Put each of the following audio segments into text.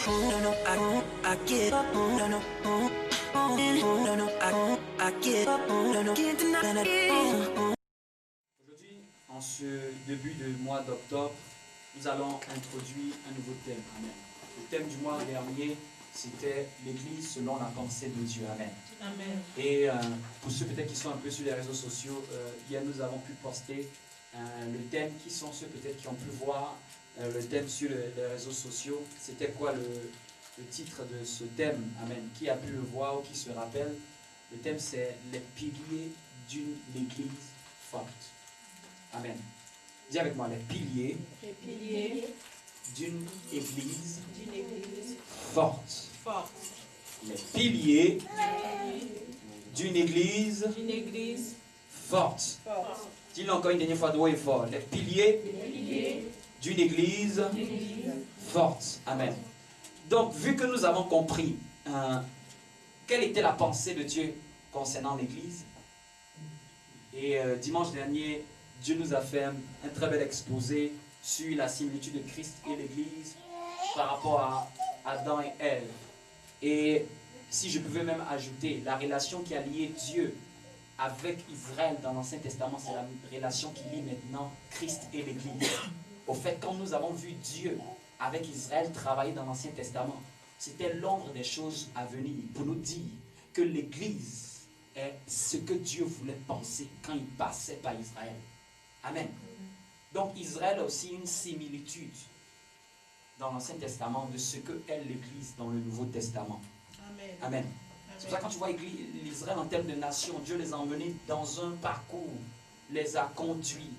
Aujourd'hui, en ce début de mois d'octobre, nous allons introduire un nouveau thème. Amen. Le thème du mois dernier, c'était l'Église selon la pensée de Dieu. Amen. Amen. Et pour ceux peut-être qui sont un peu sur les réseaux sociaux, hier nous avons pu poster le thème. Qui sont ceux peut-être qui ont pu voir le thème sur les réseaux sociaux? C'était quoi le titre de ce thème? Amen. Qui a pu le voir ou qui se rappelle? Le thème, c'est les piliers d'une Église forte. Amen. Dis avec moi, les piliers d'une Église forte. Les piliers d'une Église forte. Dis-le encore une dernière fois de haut et fort. Les piliers d'une Église forte. Amen. Donc, vu que nous avons compris quelle était la pensée de Dieu concernant l'Église, et dimanche dernier, Dieu nous a fait un très bel exposé sur la similitude de Christ et l'Église par rapport à Adam et Ève. Et si je pouvais même ajouter, la relation qui a lié Dieu avec Israël dans l'Ancien Testament, c'est la relation qui lie maintenant Christ et l'Église. Au fait, quand nous avons vu Dieu avec Israël travailler dans l'Ancien Testament, c'était l'ombre des choses à venir pour nous dire que l'Église est ce que Dieu voulait penser quand il passait par Israël. Amen. Donc Israël a aussi une similitude dans l'Ancien Testament de ce que est l'Église dans le Nouveau Testament. Amen. Amen. C'est pour ça que quand tu vois l'Israël en termes de nation, Dieu les a emmenés dans un parcours, les a conduits.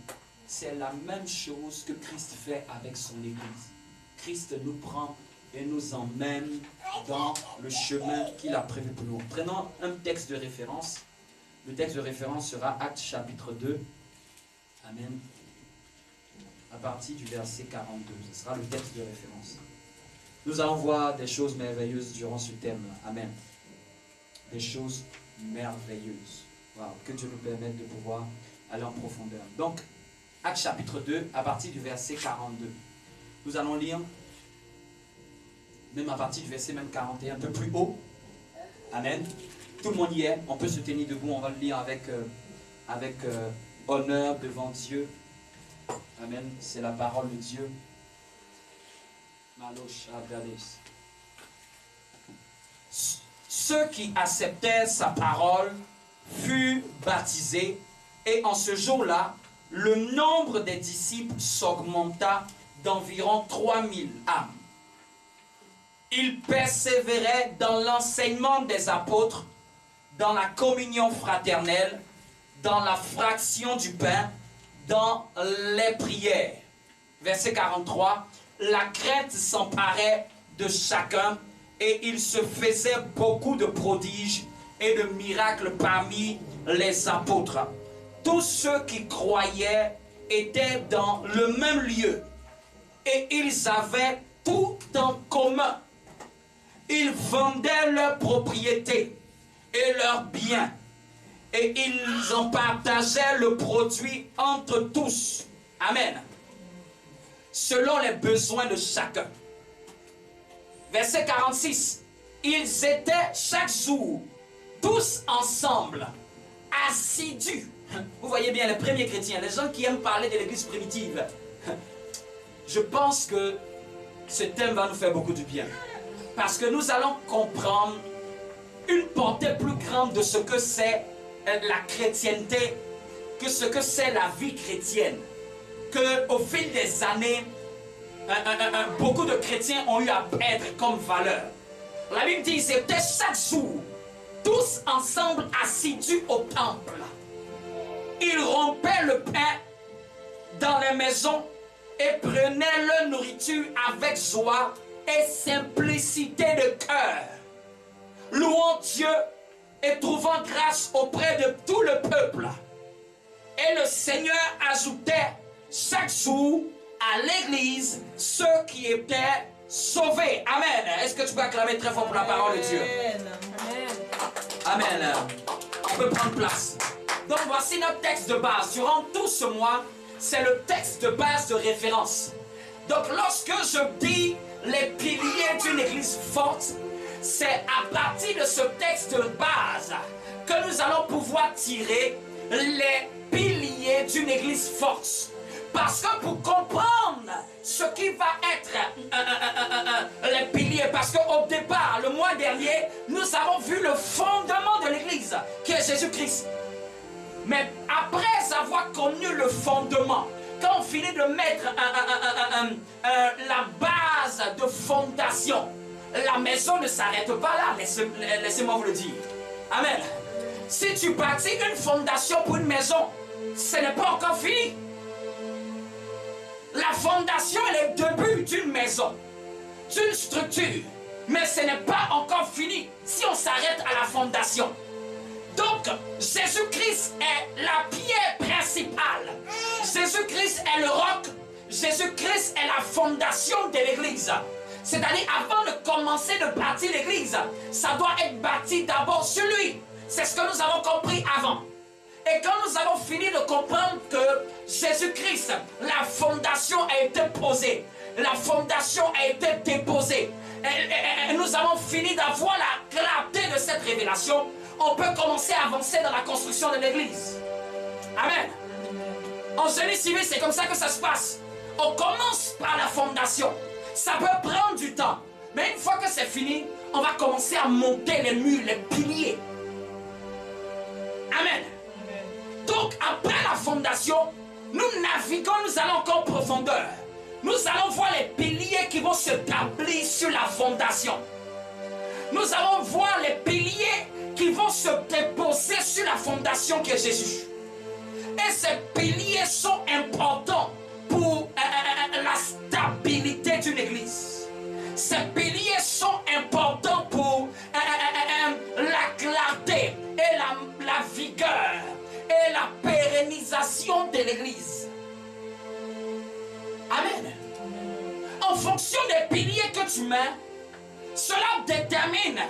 C'est la même chose que Christ fait avec son Église. Christ nous prend et nous emmène dans le chemin qu'il a prévu pour nous. Prenons un texte de référence. Le texte de référence sera Actes chapitre 2. Amen. À partir du verset 42. Ce sera le texte de référence. Nous allons voir des choses merveilleuses durant ce thème. Amen. Des choses merveilleuses. Wow. Que Dieu nous permette de pouvoir aller en profondeur. Donc, Actes chapitre 2, à partir du verset 42. Nous allons lire, même à partir du verset même 41, un peu plus haut. Amen. Tout le monde y est. On peut se tenir debout. On va le lire avec honneur devant Dieu. Amen. C'est la parole de Dieu. Ceux qui acceptèrent sa parole furent baptisés, et en ce jour-là, le nombre des disciples s'augmenta d'environ 3000 âmes. Ils persévéraient dans l'enseignement des apôtres, dans la communion fraternelle, dans la fraction du pain, dans les prières. Verset 43, la crainte s'emparait de chacun et il se faisait beaucoup de prodiges et de miracles parmi les apôtres. Tous ceux qui croyaient étaient dans le même lieu et ils avaient tout en commun. Ils vendaient leurs propriétés et leurs biens et ils en partageaient le produit entre tous. Amen. Selon les besoins de chacun. Verset 46. Ils étaient chaque jour, tous ensemble, assidus. Vous voyez bien, les premiers chrétiens, les gens qui aiment parler de l'église primitive. Je pense que ce thème va nous faire beaucoup du bien. Parce que nous allons comprendre une portée plus grande de ce que c'est la chrétienté, que ce que c'est la vie chrétienne. Qu'au fil des années, beaucoup de chrétiens ont eu à perdre comme valeur. La Bible dit qu'ils étaient chaque jour, tous ensemble assidus au temple. Ils rompaient le pain dans les maisons et prenaient leur nourriture avec joie et simplicité de cœur, louant Dieu et trouvant grâce auprès de tout le peuple. Et le Seigneur ajoutait chaque jour à l'église ceux qui étaient sauvés. Amen. Est-ce que tu peux acclamer très fort pour la parole de Dieu? Amen. Amen. On peut prendre place. Donc voici notre texte de base. Durant tout ce mois, c'est le texte de base de référence. Donc lorsque je dis les piliers d'une église église forte, c'est à partir de ce texte de base que nous allons pouvoir tirer les piliers d'une église forte. Parce que pour comprendre ce qui va être les piliers, parce qu'au départ, le mois dernier, nous avons vu le fondement de l'église, qui est Jésus-Christ. Mais après avoir connu le fondement, quand on finit de mettre la base de fondation, la maison ne s'arrête pas là, laissez-moi vous le dire. Amen. Si tu bâtis une fondation pour une maison, ce n'est pas encore fini. La fondation est le début d'une maison, d'une structure, mais ce n'est pas encore fini si on s'arrête à la fondation. Donc, Jésus-Christ est la pierre principale. Jésus-Christ est le roc. Jésus-Christ est la fondation de l'église. C'est-à-dire, avant de commencer de bâtir l'église, ça doit être bâti d'abord sur lui. C'est ce que nous avons compris avant. Et quand nous avons fini de comprendre que Jésus-Christ, la fondation a été posée, la fondation a été déposée, et nous avons fini d'avoir la clarté de cette révélation, on peut commencer à avancer dans la construction de l'église. Amen. En génie civil, c'est comme ça que ça se passe. On commence par la fondation. Ça peut prendre du temps. Mais une fois que c'est fini, on va commencer à monter les murs, les piliers. Amen. Donc, après la fondation, nous naviguons, nous allons encore en profondeur. Nous allons voir les piliers qui vont s'établir sur la fondation. Nous allons voir les piliers qui vont se déposer sur la fondation qui est Jésus. Et ces piliers sont importants pour la stabilité d'une église. Ces piliers sont importants pour la clarté et la vigueur et la pérennisation de l'église. Amen. En fonction des piliers que tu mets, cela détermine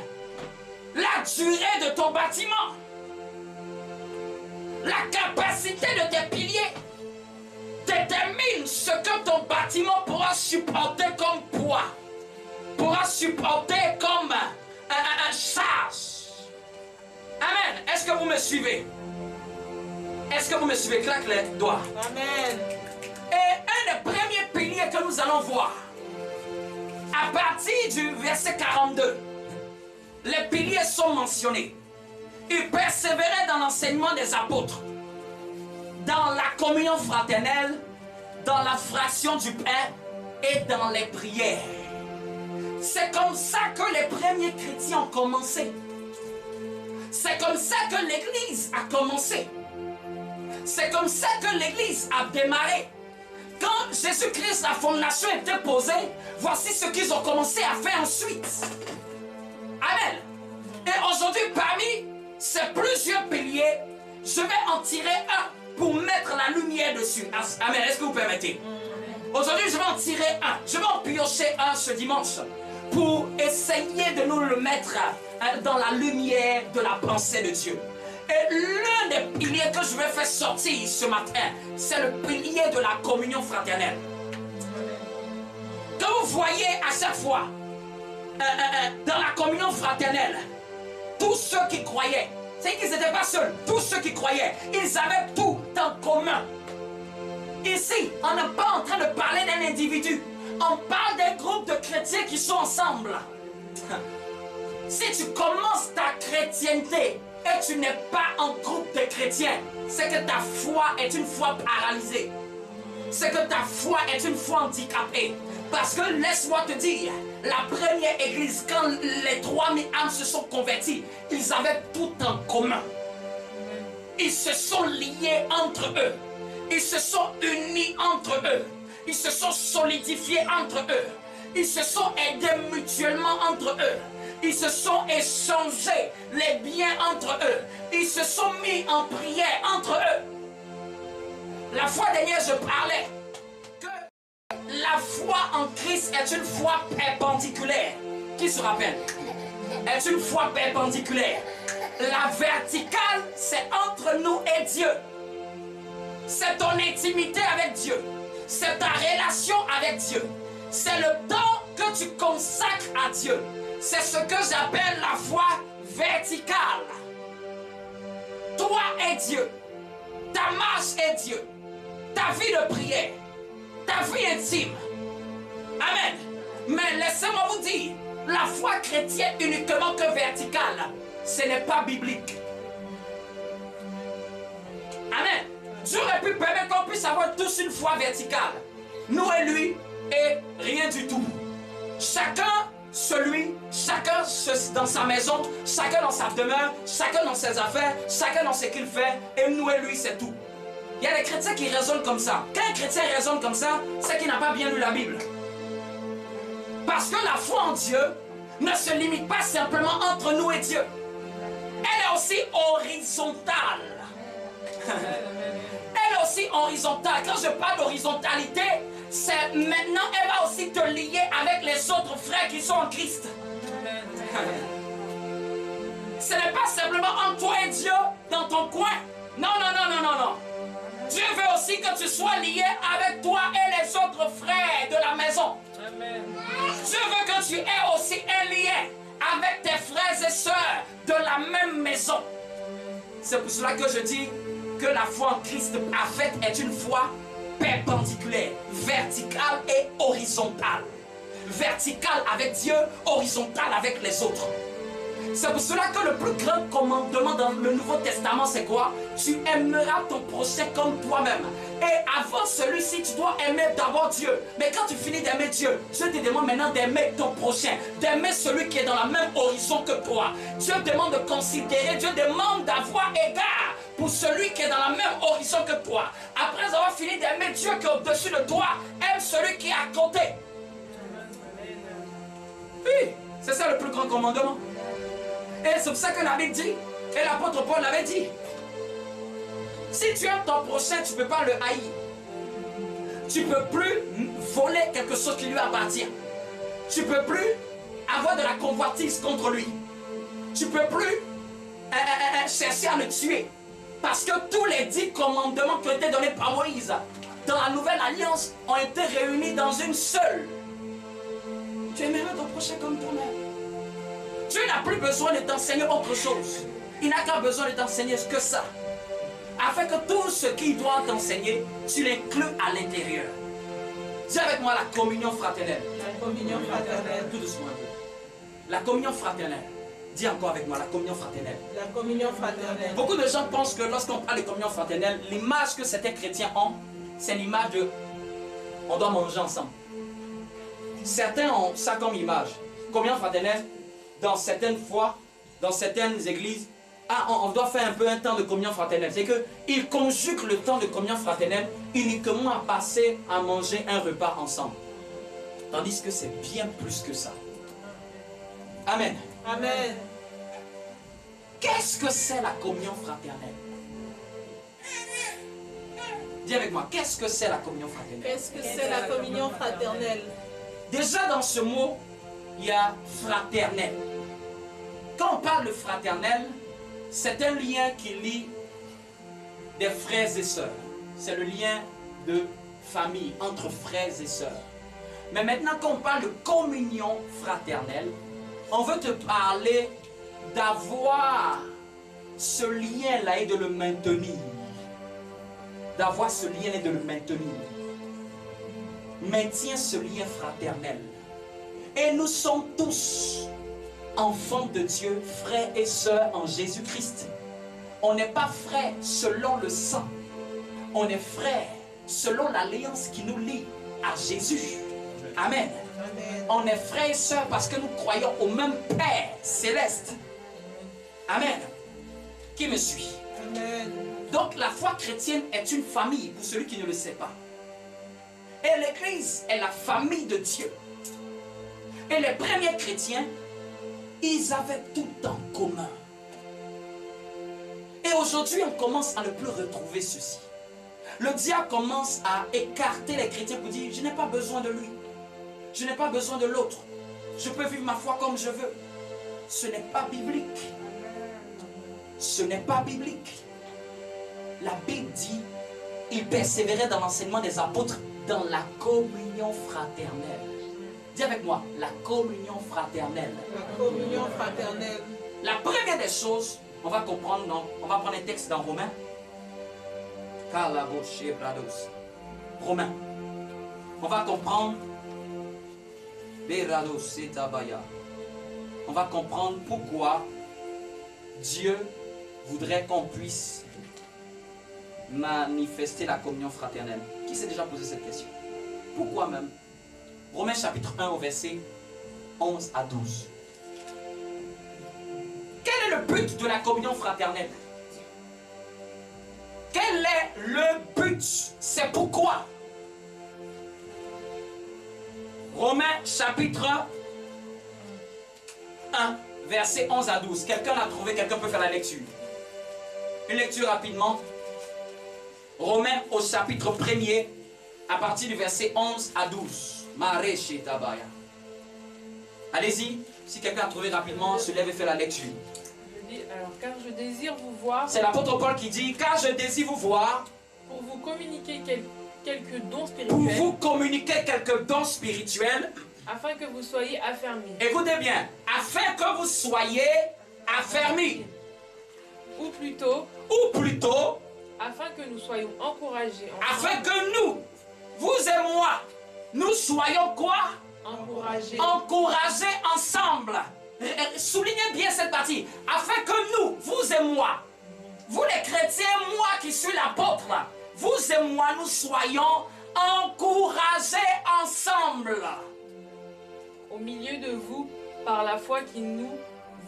la durée de ton bâtiment. La capacité de tes piliers détermine ce que ton bâtiment pourra supporter comme poids, pourra supporter comme charge. Amen. Est-ce que vous me suivez? Est-ce que vous me suivez? Claque les doigts. Amen. Et un des premiers piliers que nous allons voir, à partir du verset 42, les piliers sont mentionnés. Ils persévéraient dans l'enseignement des apôtres, dans la communion fraternelle, dans la fraction du pain et dans les prières. C'est comme ça que les premiers chrétiens ont commencé. C'est comme ça que l'Église a commencé. C'est comme ça que l'Église a démarré. Quand Jésus-Christ, la fondation était posée, voici ce qu'ils ont commencé à faire ensuite. Amen. Et aujourd'hui, parmi ces plusieurs piliers, je vais en tirer un pour mettre la lumière dessus. Amen. Est-ce que vous permettez? Aujourd'hui, je vais en tirer un. Je vais en piocher un ce dimanche pour essayer de nous le mettre dans la lumière de la pensée de Dieu. Et l'un des piliers que je vais faire sortir ce matin, c'est le pilier de la communion fraternelle. Que vous voyez à chaque fois, dans la communion fraternelle, tous ceux qui croyaient, c'est qu'ils n'étaient pas seuls, tous ceux qui croyaient, ils avaient tout en commun. Ici, on n'est pas en train de parler d'un individu, on parle d'un groupe de chrétiens qui sont ensemble. Si tu commences ta chrétienté et tu n'es pas en groupe de chrétiens, c'est que ta foi est une foi paralysée. C'est que ta foi est une foi handicapée. Parce que laisse-moi te dire, la première église, quand les 3000 âmes se sont converties, ils avaient tout en commun. Ils se sont liés entre eux. Ils se sont unis entre eux. Ils se sont solidifiés entre eux. Ils se sont aidés mutuellement entre eux. Ils se sont échangés les biens entre eux. Ils se sont mis en prière entre eux. La fois dernière, je parlais que la foi en Christ est une foi perpendiculaire. Qui se rappelle? Est une foi perpendiculaire. La verticale, c'est entre nous et Dieu. C'est ton intimité avec Dieu. C'est ta relation avec Dieu. C'est le temps que tu consacres à Dieu. C'est ce que j'appelle la foi verticale. Toi et Dieu. Ta marche est Dieu. Ta vie de prière. Ta vie intime. Amen. Mais laissez-moi vous dire, la foi chrétienne uniquement que verticale, ce n'est pas biblique. Amen. Dieu aurait pu permettre qu'on puisse avoir tous une foi verticale. Nous et lui, et rien du tout. Chacun dans sa maison, chacun dans sa demeure, chacun dans ses affaires, chacun dans ce qu'il fait, et nous et lui, c'est tout. Il y a des chrétiens qui raisonnent comme ça. Quand un chrétien raisonne comme ça, c'est qu'il n'a pas bien lu la Bible. Parce que la foi en Dieu ne se limite pas simplement entre nous et Dieu. Elle est aussi horizontale. Elle est aussi horizontale. Quand je parle d'horizontalité, c'est maintenant, elle va aussi te lier avec les autres frères qui sont en Christ. Ce n'est pas simplement entre toi et Dieu dans ton coin. Non, non, non, non, non, non. Dieu veut aussi que tu sois lié avec toi et les autres frères de la maison. Amen. Dieu veut que tu aies aussi un lien avec tes frères et sœurs de la même maison. C'est pour cela que je dis que la foi en Christ parfaite est une foi perpendiculaire, verticale et horizontale. Verticale avec Dieu, horizontale avec les autres. C'est pour cela que le plus grand commandement dans le Nouveau Testament, c'est quoi? Tu aimeras ton prochain comme toi-même. Et avant celui-ci, tu dois aimer d'abord Dieu. Mais quand tu finis d'aimer Dieu, Dieu te demande maintenant d'aimer ton prochain, d'aimer celui qui est dans le même horizon que toi. Dieu demande de considérer, Dieu demande d'avoir égard pour celui qui est dans le même horizon que toi. Après avoir fini d'aimer Dieu qui est au-dessus de toi, aime celui qui est à côté. Oui, c'est ça le plus grand commandement. Et c'est pour ça que la Bible dit, et l'apôtre Paul l'avait dit, si tu aimes ton prochain, tu ne peux pas le haïr. Tu ne peux plus voler quelque chose qui lui appartient. Tu ne peux plus avoir de la convoitise contre lui. Tu ne peux plus chercher à le tuer. Parce que tous les 10 commandements qui ont été donnés par Moïse dans la nouvelle alliance ont été réunis dans une seule. Tu aimeras ton prochain comme toi-même. Dieu n'a plus besoin de t'enseigner autre chose. Il n'a qu'à besoin de t'enseigner que ça. Afin que tout ce qu'il doit t'enseigner, tu l'inclus à l'intérieur. Dis avec moi la communion fraternelle. La communion fraternelle. Tout doucement. La communion fraternelle. Dis encore avec moi la communion fraternelle. La communion fraternelle. Beaucoup de gens pensent que lorsqu'on parle de communion fraternelle, l'image que certains chrétiens ont, c'est l'image de on doit manger ensemble. Certains ont ça comme image. Communion fraternelle, dans certaines fois, dans certaines églises, on doit faire un peu un temps de communion fraternelle. C'est qu'ils conjuguent le temps de communion fraternelle uniquement à passer à manger un repas ensemble. Tandis que c'est bien plus que ça. Amen. Amen. Qu'est-ce que c'est la communion fraternelle? Dis avec moi, qu'est-ce que c'est la communion fraternelle? Qu'est-ce que c'est la communion fraternelle? Déjà dans ce mot, il y a fraternel. Quand on parle de fraternel, c'est un lien qui lie des frères et sœurs. C'est le lien de famille, entre frères et sœurs. Mais maintenant, quand on parle de communion fraternelle, on veut te parler d'avoir ce lien-là et de le maintenir. D'avoir ce lien et de le maintenir. Maintiens ce lien fraternel. Et nous sommes tous enfants de Dieu, frères et sœurs en Jésus-Christ. On n'est pas frères selon le sang. On est frères selon l'alliance qui nous lie à Jésus. Amen. Amen. On est frères et sœurs parce que nous croyons au même Père céleste. Amen. Qui me suit? Amen. Donc la foi chrétienne est une famille pour celui qui ne le sait pas. Et l'Église est la famille de Dieu. Et les premiers chrétiens, ils avaient tout en commun. Et aujourd'hui, on commence à ne plus retrouver ceci. Le diable commence à écarter les chrétiens pour dire, je n'ai pas besoin de lui. Je n'ai pas besoin de l'autre. Je peux vivre ma foi comme je veux. Ce n'est pas biblique. Ce n'est pas biblique. La Bible dit, il persévérait dans l'enseignement des apôtres, dans la communion fraternelle. Dis avec moi, la communion fraternelle. La communion fraternelle. La première des choses, on va comprendre, on va prendre un texte dans Romains. Romains. On va comprendre. On va comprendre pourquoi Dieu voudrait qu'on puisse manifester la communion fraternelle. Qui s'est déjà posé cette question? Pourquoi même? Romains chapitre 1 au verset 11 à 12. Quel est le but de la communion fraternelle? Quel est le but? C'est pourquoi? Romains chapitre 1, verset 11 à 12. Quelqu'un l'a trouvé, quelqu'un peut faire la lecture. Une lecture rapidement. Romains au chapitre 1er, à partir du verset 11 à 12. Allez-y, si quelqu'un a trouvé rapidement, se lève et fait la lecture. Alors, car je désire vous voir. C'est l'apôtre Paul qui dit, car je désire vous voir. Pour vous communiquer quelques dons spirituels. Pour vous communiquer quelques dons spirituels. Afin que vous soyez affermis. Écoutez bien, afin que vous soyez affermis. Ou plutôt. Afin que nous soyons encouragés. Afin que nous, vous et moi, nous soyons quoi? Encouragés. Encouragés ensemble. Soulignez bien cette partie. Afin que nous, vous et moi, vous les chrétiens, moi qui suis l'apôtre, vous et moi, nous soyons encouragés ensemble. Au milieu de vous, par la foi qui nous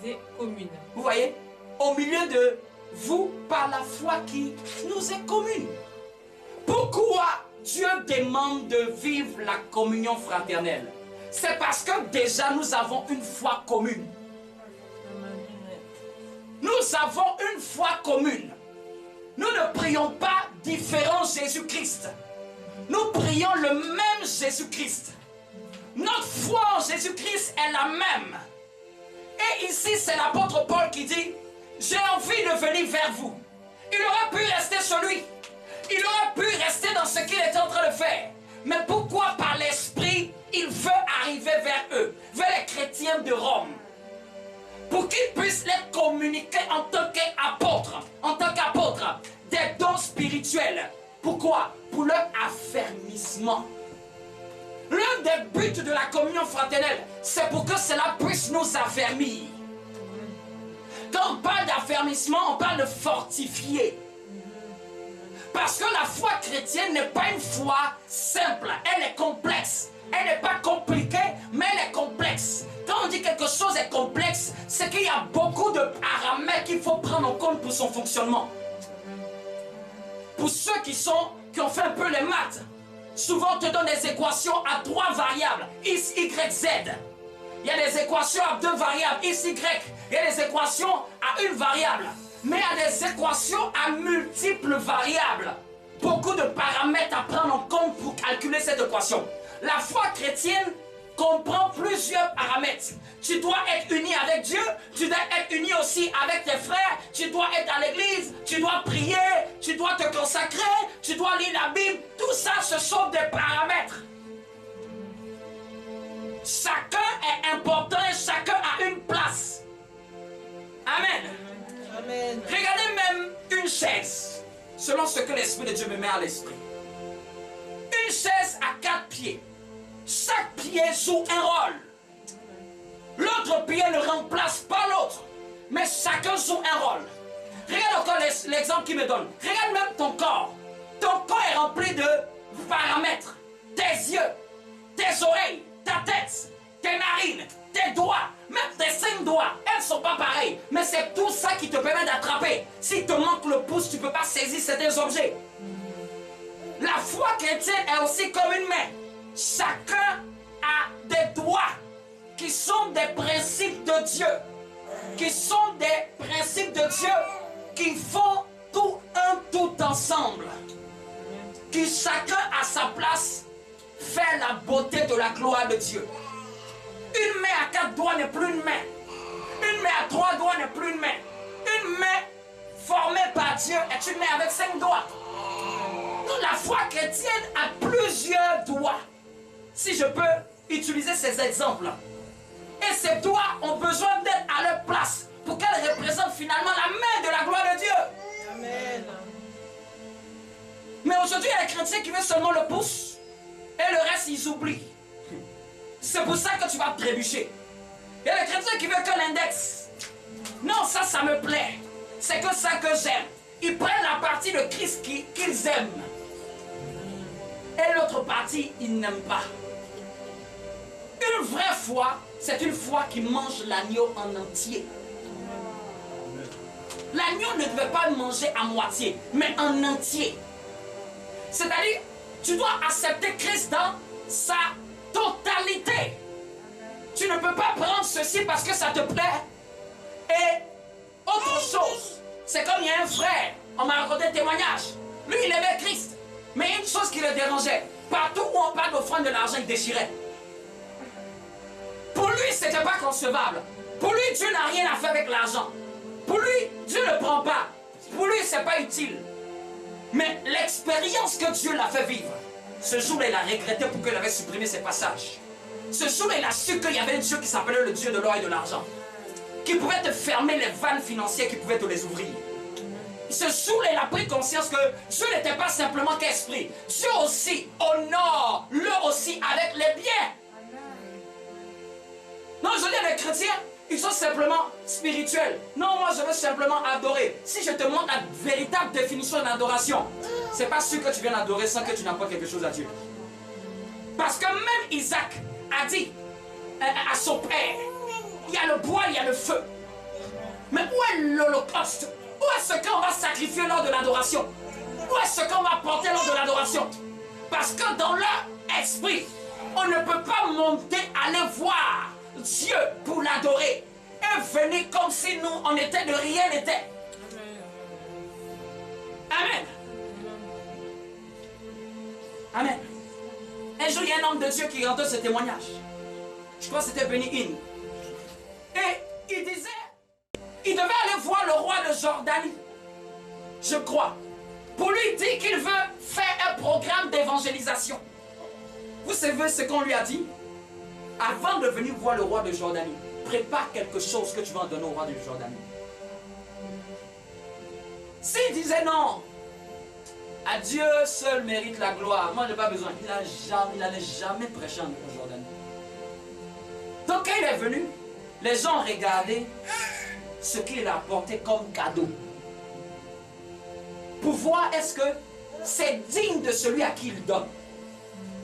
est commune. Vous voyez? Au milieu de vous, par la foi qui nous est commune. Pourquoi Dieu demande de vivre la communion fraternelle? C'est parce que déjà nous avons une foi commune. Nous avons une foi commune. Nous ne prions pas différent Jésus-Christ. Nous prions le même Jésus-Christ. Notre foi en Jésus-Christ est la même. Et ici, c'est l'apôtre Paul qui dit, j'ai envie de venir vers vous. Il aurait pu rester chez lui. Il aurait pu rester dans ce qu'il était en train de faire. Mais pourquoi par l'Esprit, il veut arriver vers eux, vers les chrétiens de Rome, pour qu'ils puissent les communiquer en tant qu'apôtres, des dons spirituels. Pourquoi? Pour leur affermissement. L'un des buts de la communion fraternelle, c'est pour que cela puisse nous affermir. Quand on parle d'affermissement, on parle de fortifier. Parce que la foi chrétienne n'est pas une foi simple, elle est complexe. Elle n'est pas compliquée, mais elle est complexe. Quand on dit quelque chose est complexe, c'est qu'il y a beaucoup de paramètres qu'il faut prendre en compte pour son fonctionnement. Pour ceux qui ont fait un peu les maths, souvent on te donne des équations à 3 variables, x, y, z. Il y a des équations à 2 variables, x, y. Il y a des équations à 1 variable. Mais il y a des équations à multiples variables. Beaucoup de paramètres à prendre en compte pour calculer cette équation. La foi chrétienne comprend plusieurs paramètres. Tu dois être uni avec Dieu, tu dois être uni aussi avec tes frères, tu dois être à l'église, tu dois prier, tu dois te consacrer, tu dois lire la Bible. Tout ça, ce sont des paramètres. Chacun est important et chacun a une place. Amen. Amen. Regardez même une chaise, selon ce que l'Esprit de Dieu me met à l'esprit. Une chaise à 4 pieds. Chaque pied joue un rôle. L'autre pied ne remplace pas l'autre, mais chacun joue un rôle. Regarde encore l'exemple qu'il me donne. Regarde même ton corps. Ton corps est rempli de paramètres. Tes yeux, tes oreilles, ta tête, tes narines, tes doigts, même tes 5 doigts, elles ne sont pas pareilles. Mais c'est tout ça qui te permet d'attraper. S'il te manque le pouce, tu ne peux pas saisir certains objets. La foi chrétienne est aussi comme une main. Chacun a des doigts qui sont des principes de Dieu. Qui sont des principes de Dieu qui font tout ensemble. Qui chacun à sa place fait la beauté de la gloire de Dieu. Une main à 4 doigts n'est plus une main. Une main à 3 doigts n'est plus une main. Une main formée par Dieu est une main avec 5 doigts. Donc la foi chrétienne a plusieurs doigts. Si je peux utiliser ces exemples-là. Et ces doigts ont besoin d'être à leur place pour qu'elles représentent finalement la main de la gloire de Dieu. Amen. Mais aujourd'hui, il y a des chrétiens qui veulent seulement le pouce et le reste, ils oublient. C'est pour ça que tu vas trébucher. Il y a des chrétiens qui veulent que l'index. Non, ça me plaît. C'est que ça que j'aime. Ils prennent la partie de Christ qu'ils aiment. Et l'autre partie, ils n'aiment pas. Une vraie foi, c'est une foi qui mange l'agneau en entier. L'agneau ne devait pas le manger à moitié, mais en entier. C'est-à-dire, tu dois accepter Christ dans sa totalité. Tu ne peux pas prendre ceci parce que ça te plaît. Et autre chose, c'est comme il y a un frère, on m'a raconté un témoignage. Lui, il aimait Christ. Mais une chose qui le dérangeait, partout où on parle d'offrande de l'argent, il déchirait. Pour lui, ce n'était pas concevable. Pour lui, Dieu n'a rien à faire avec l'argent. Pour lui, Dieu ne prend pas. Pour lui, ce n'est pas utile. Mais l'expérience que Dieu l'a fait vivre, ce jour-là, il a regretté pourquoi il avait supprimé ces passages. Ce jour-là, il a su qu'il y avait un Dieu qui s'appelait le Dieu de l'or et de l'argent, qui pouvait te fermer les vannes financières, qui pouvait te les ouvrir. Ce jour-là, il a pris conscience que Dieu n'était pas simplement qu'esprit. Dieu aussi honore, le aussi avec les biens. Non, je dis à les chrétiens, ils sont simplement spirituels. Non, moi je veux simplement adorer. Si je te montre la véritable définition d'adoration, c'est pas sûr que tu viennes adorer sans que tu n'apportes quelque chose à Dieu. Parce que même Isaac a dit à son père, il y a le bois, il y a le feu. Mais où est l'holocauste? Où est-ce qu'on va sacrifier lors de l'adoration? Où est-ce qu'on va porter lors de l'adoration? Parce que dans leur esprit, on ne peut pas monter, aller voir Dieu pour l'adorer et venir comme si nous, on était de rien n'était. Amen. Amen. Un jour, il y a un homme de Dieu qui rendait ce témoignage. Je crois que c'était Benny Hinn. Et il disait, il devait aller voir le roi de Jordanie, je crois. Pour lui dire qu'il veut faire un programme d'évangélisation. Vous savez ce qu'on lui a dit? Avant de venir voir le roi de Jordanie, prépare quelque chose que tu vas en donner au roi de Jordanie. S'il disait non, à Dieu seul mérite la gloire, moi je n'ai pas besoin, il n'allait jamais prêcher en Jordanie. Donc quand il est venu, les gens ont regardé ce qu'il a apporté comme cadeau. Pour voir est-ce que c'est digne de celui à qui il donne.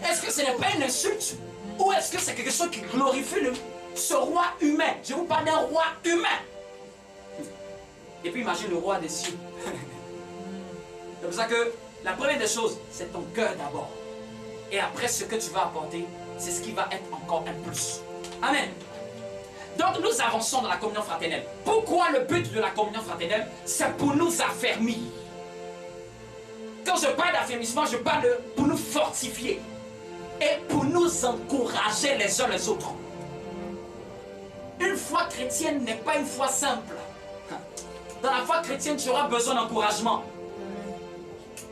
Est-ce que ce n'est pas une insulte? Ou est-ce que c'est quelque chose qui glorifie ce roi humain? Je vous parle d'un roi humain. Et puis imagine le roi des cieux. C'est pour ça que la première des choses, c'est ton cœur d'abord. Et après ce que tu vas apporter, c'est ce qui va être encore un plus. Amen. Donc nous avançons dans la communion fraternelle. Pourquoi le but de la communion fraternelle? C'est pour nous affermir. Quand je parle d'affermissement, je parle pour nous fortifier. Et pour nous encourager les uns les autres. Une foi chrétienne n'est pas une foi simple. Dans la foi chrétienne, tu auras besoin d'encouragement.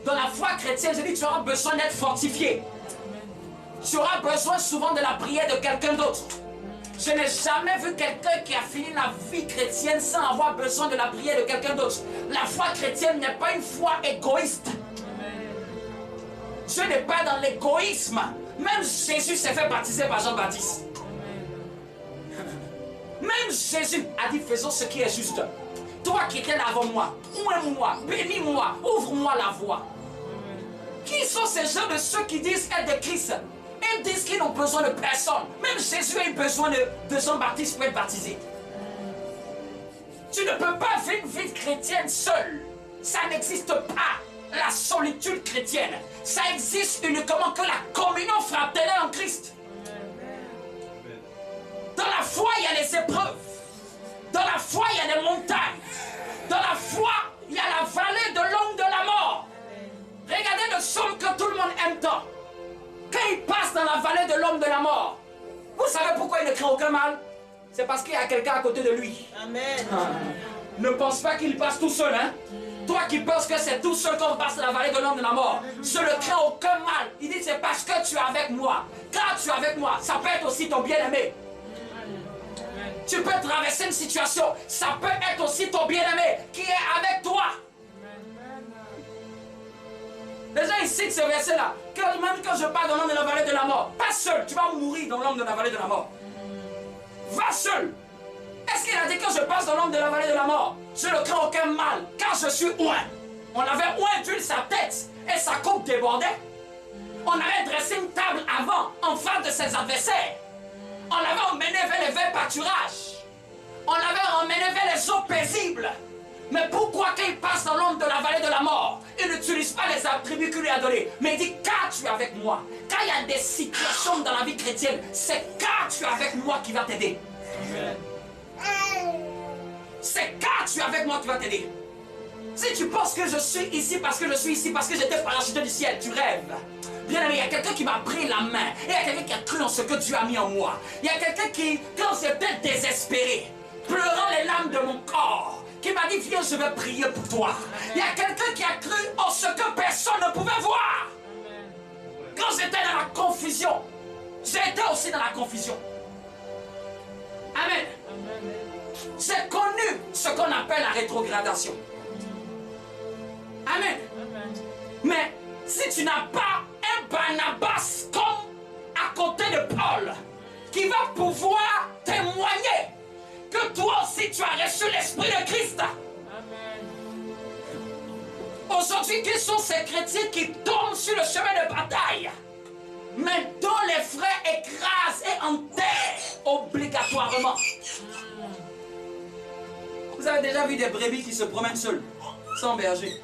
Dans la foi chrétienne, je dis, tu auras besoin d'être fortifié. Tu auras besoin souvent de la prière de quelqu'un d'autre. Je n'ai jamais vu quelqu'un qui a fini la vie chrétienne sans avoir besoin de la prière de quelqu'un d'autre. La foi chrétienne n'est pas une foi égoïste. Dieu n'est pas dans l'égoïsme. Même Jésus s'est fait baptiser par Jean-Baptiste. Même Jésus a dit, faisons ce qui est juste. Toi qui étais là avant moi, ouvre-moi, bénis-moi, ouvre-moi la voie. Qui sont ces gens de ceux qui disent être de Christ? Ils disent qu'ils n'ont besoin de personne. Même Jésus a eu besoin de Jean-Baptiste pour être baptisé. Tu ne peux pas vivre une vie chrétienne seule. Ça n'existe pas. La solitude chrétienne. Ça existe uniquement que la communion fraternelle en Christ. Dans la foi, il y a les épreuves. Dans la foi, il y a des montagnes. Dans la foi, il y a la vallée de l'ombre de la mort. Regardez le psaume que tout le monde aime tant. Quand il passe dans la vallée de l'ombre de la mort, vous savez pourquoi il ne craint aucun mal? c'est parce qu'il y a quelqu'un à côté de lui. Amen. Ne pense pas qu'il passe tout seul, hein. Toi qui penses que c'est tout seul qu'on passe la vallée de l'homme de la mort, je ne crains aucun mal. Il dit c'est parce que tu es avec moi. Quand tu es avec moi, ça peut être aussi ton bien-aimé. Tu peux traverser une situation, ça peut être aussi ton bien-aimé qui est avec toi. Les gens ils citent ce verset-là. Même quand je parle dans l'homme de la vallée de la mort, pas seul, tu vas mourir dans l'homme de la vallée de la mort. Va seul. Est-ce qu'il a dit que je passe dans l'homme de la vallée de la mort? Je ne crains aucun mal, car je suis oint. On avait oint d'huile sa tête et sa coupe débordait. On avait dressé une table avant, en face de ses adversaires. On l'avait emmené vers les verts pâturages. On l'avait emmené vers les eaux paisibles. Mais pourquoi qu'il passe dans l'ombre de la vallée de la mort? Il n'utilise pas les attributs qu'il lui a donnés. Mais il dit, car tu es avec moi. Quand il y a des situations dans la vie chrétienne, c'est car tu es avec moi qui va t'aider. C'est car tu es avec moi qui va t'aider. Si tu penses que je suis ici parce que je suis ici, parce que j'étais parachuté du ciel, tu rêves. Bien aimé, il y a quelqu'un qui m'a pris la main. Et il y a quelqu'un qui a cru en ce que Dieu a mis en moi. Il y a quelqu'un qui, quand j'étais désespéré, pleurant les larmes de mon corps, qui m'a dit, viens, je vais prier pour toi. Il y a quelqu'un qui a cru en ce que personne ne pouvait voir. Quand j'étais dans la confusion, j'étais aussi dans la confusion. Amen. J'ai connu ce qu'on appelle la rétrogradation. Amen. Mais si tu n'as pas un Barnabas comme à côté de Paul, qui va pouvoir témoigner que toi aussi tu as reçu l'Esprit de Christ. Aujourd'hui, qui sont ces chrétiens qui tombent sur le chemin de bataille, mais dont les frères écrasent et enterrent obligatoirement? Vous avez déjà vu des brebis qui se promènent seules, sans berger?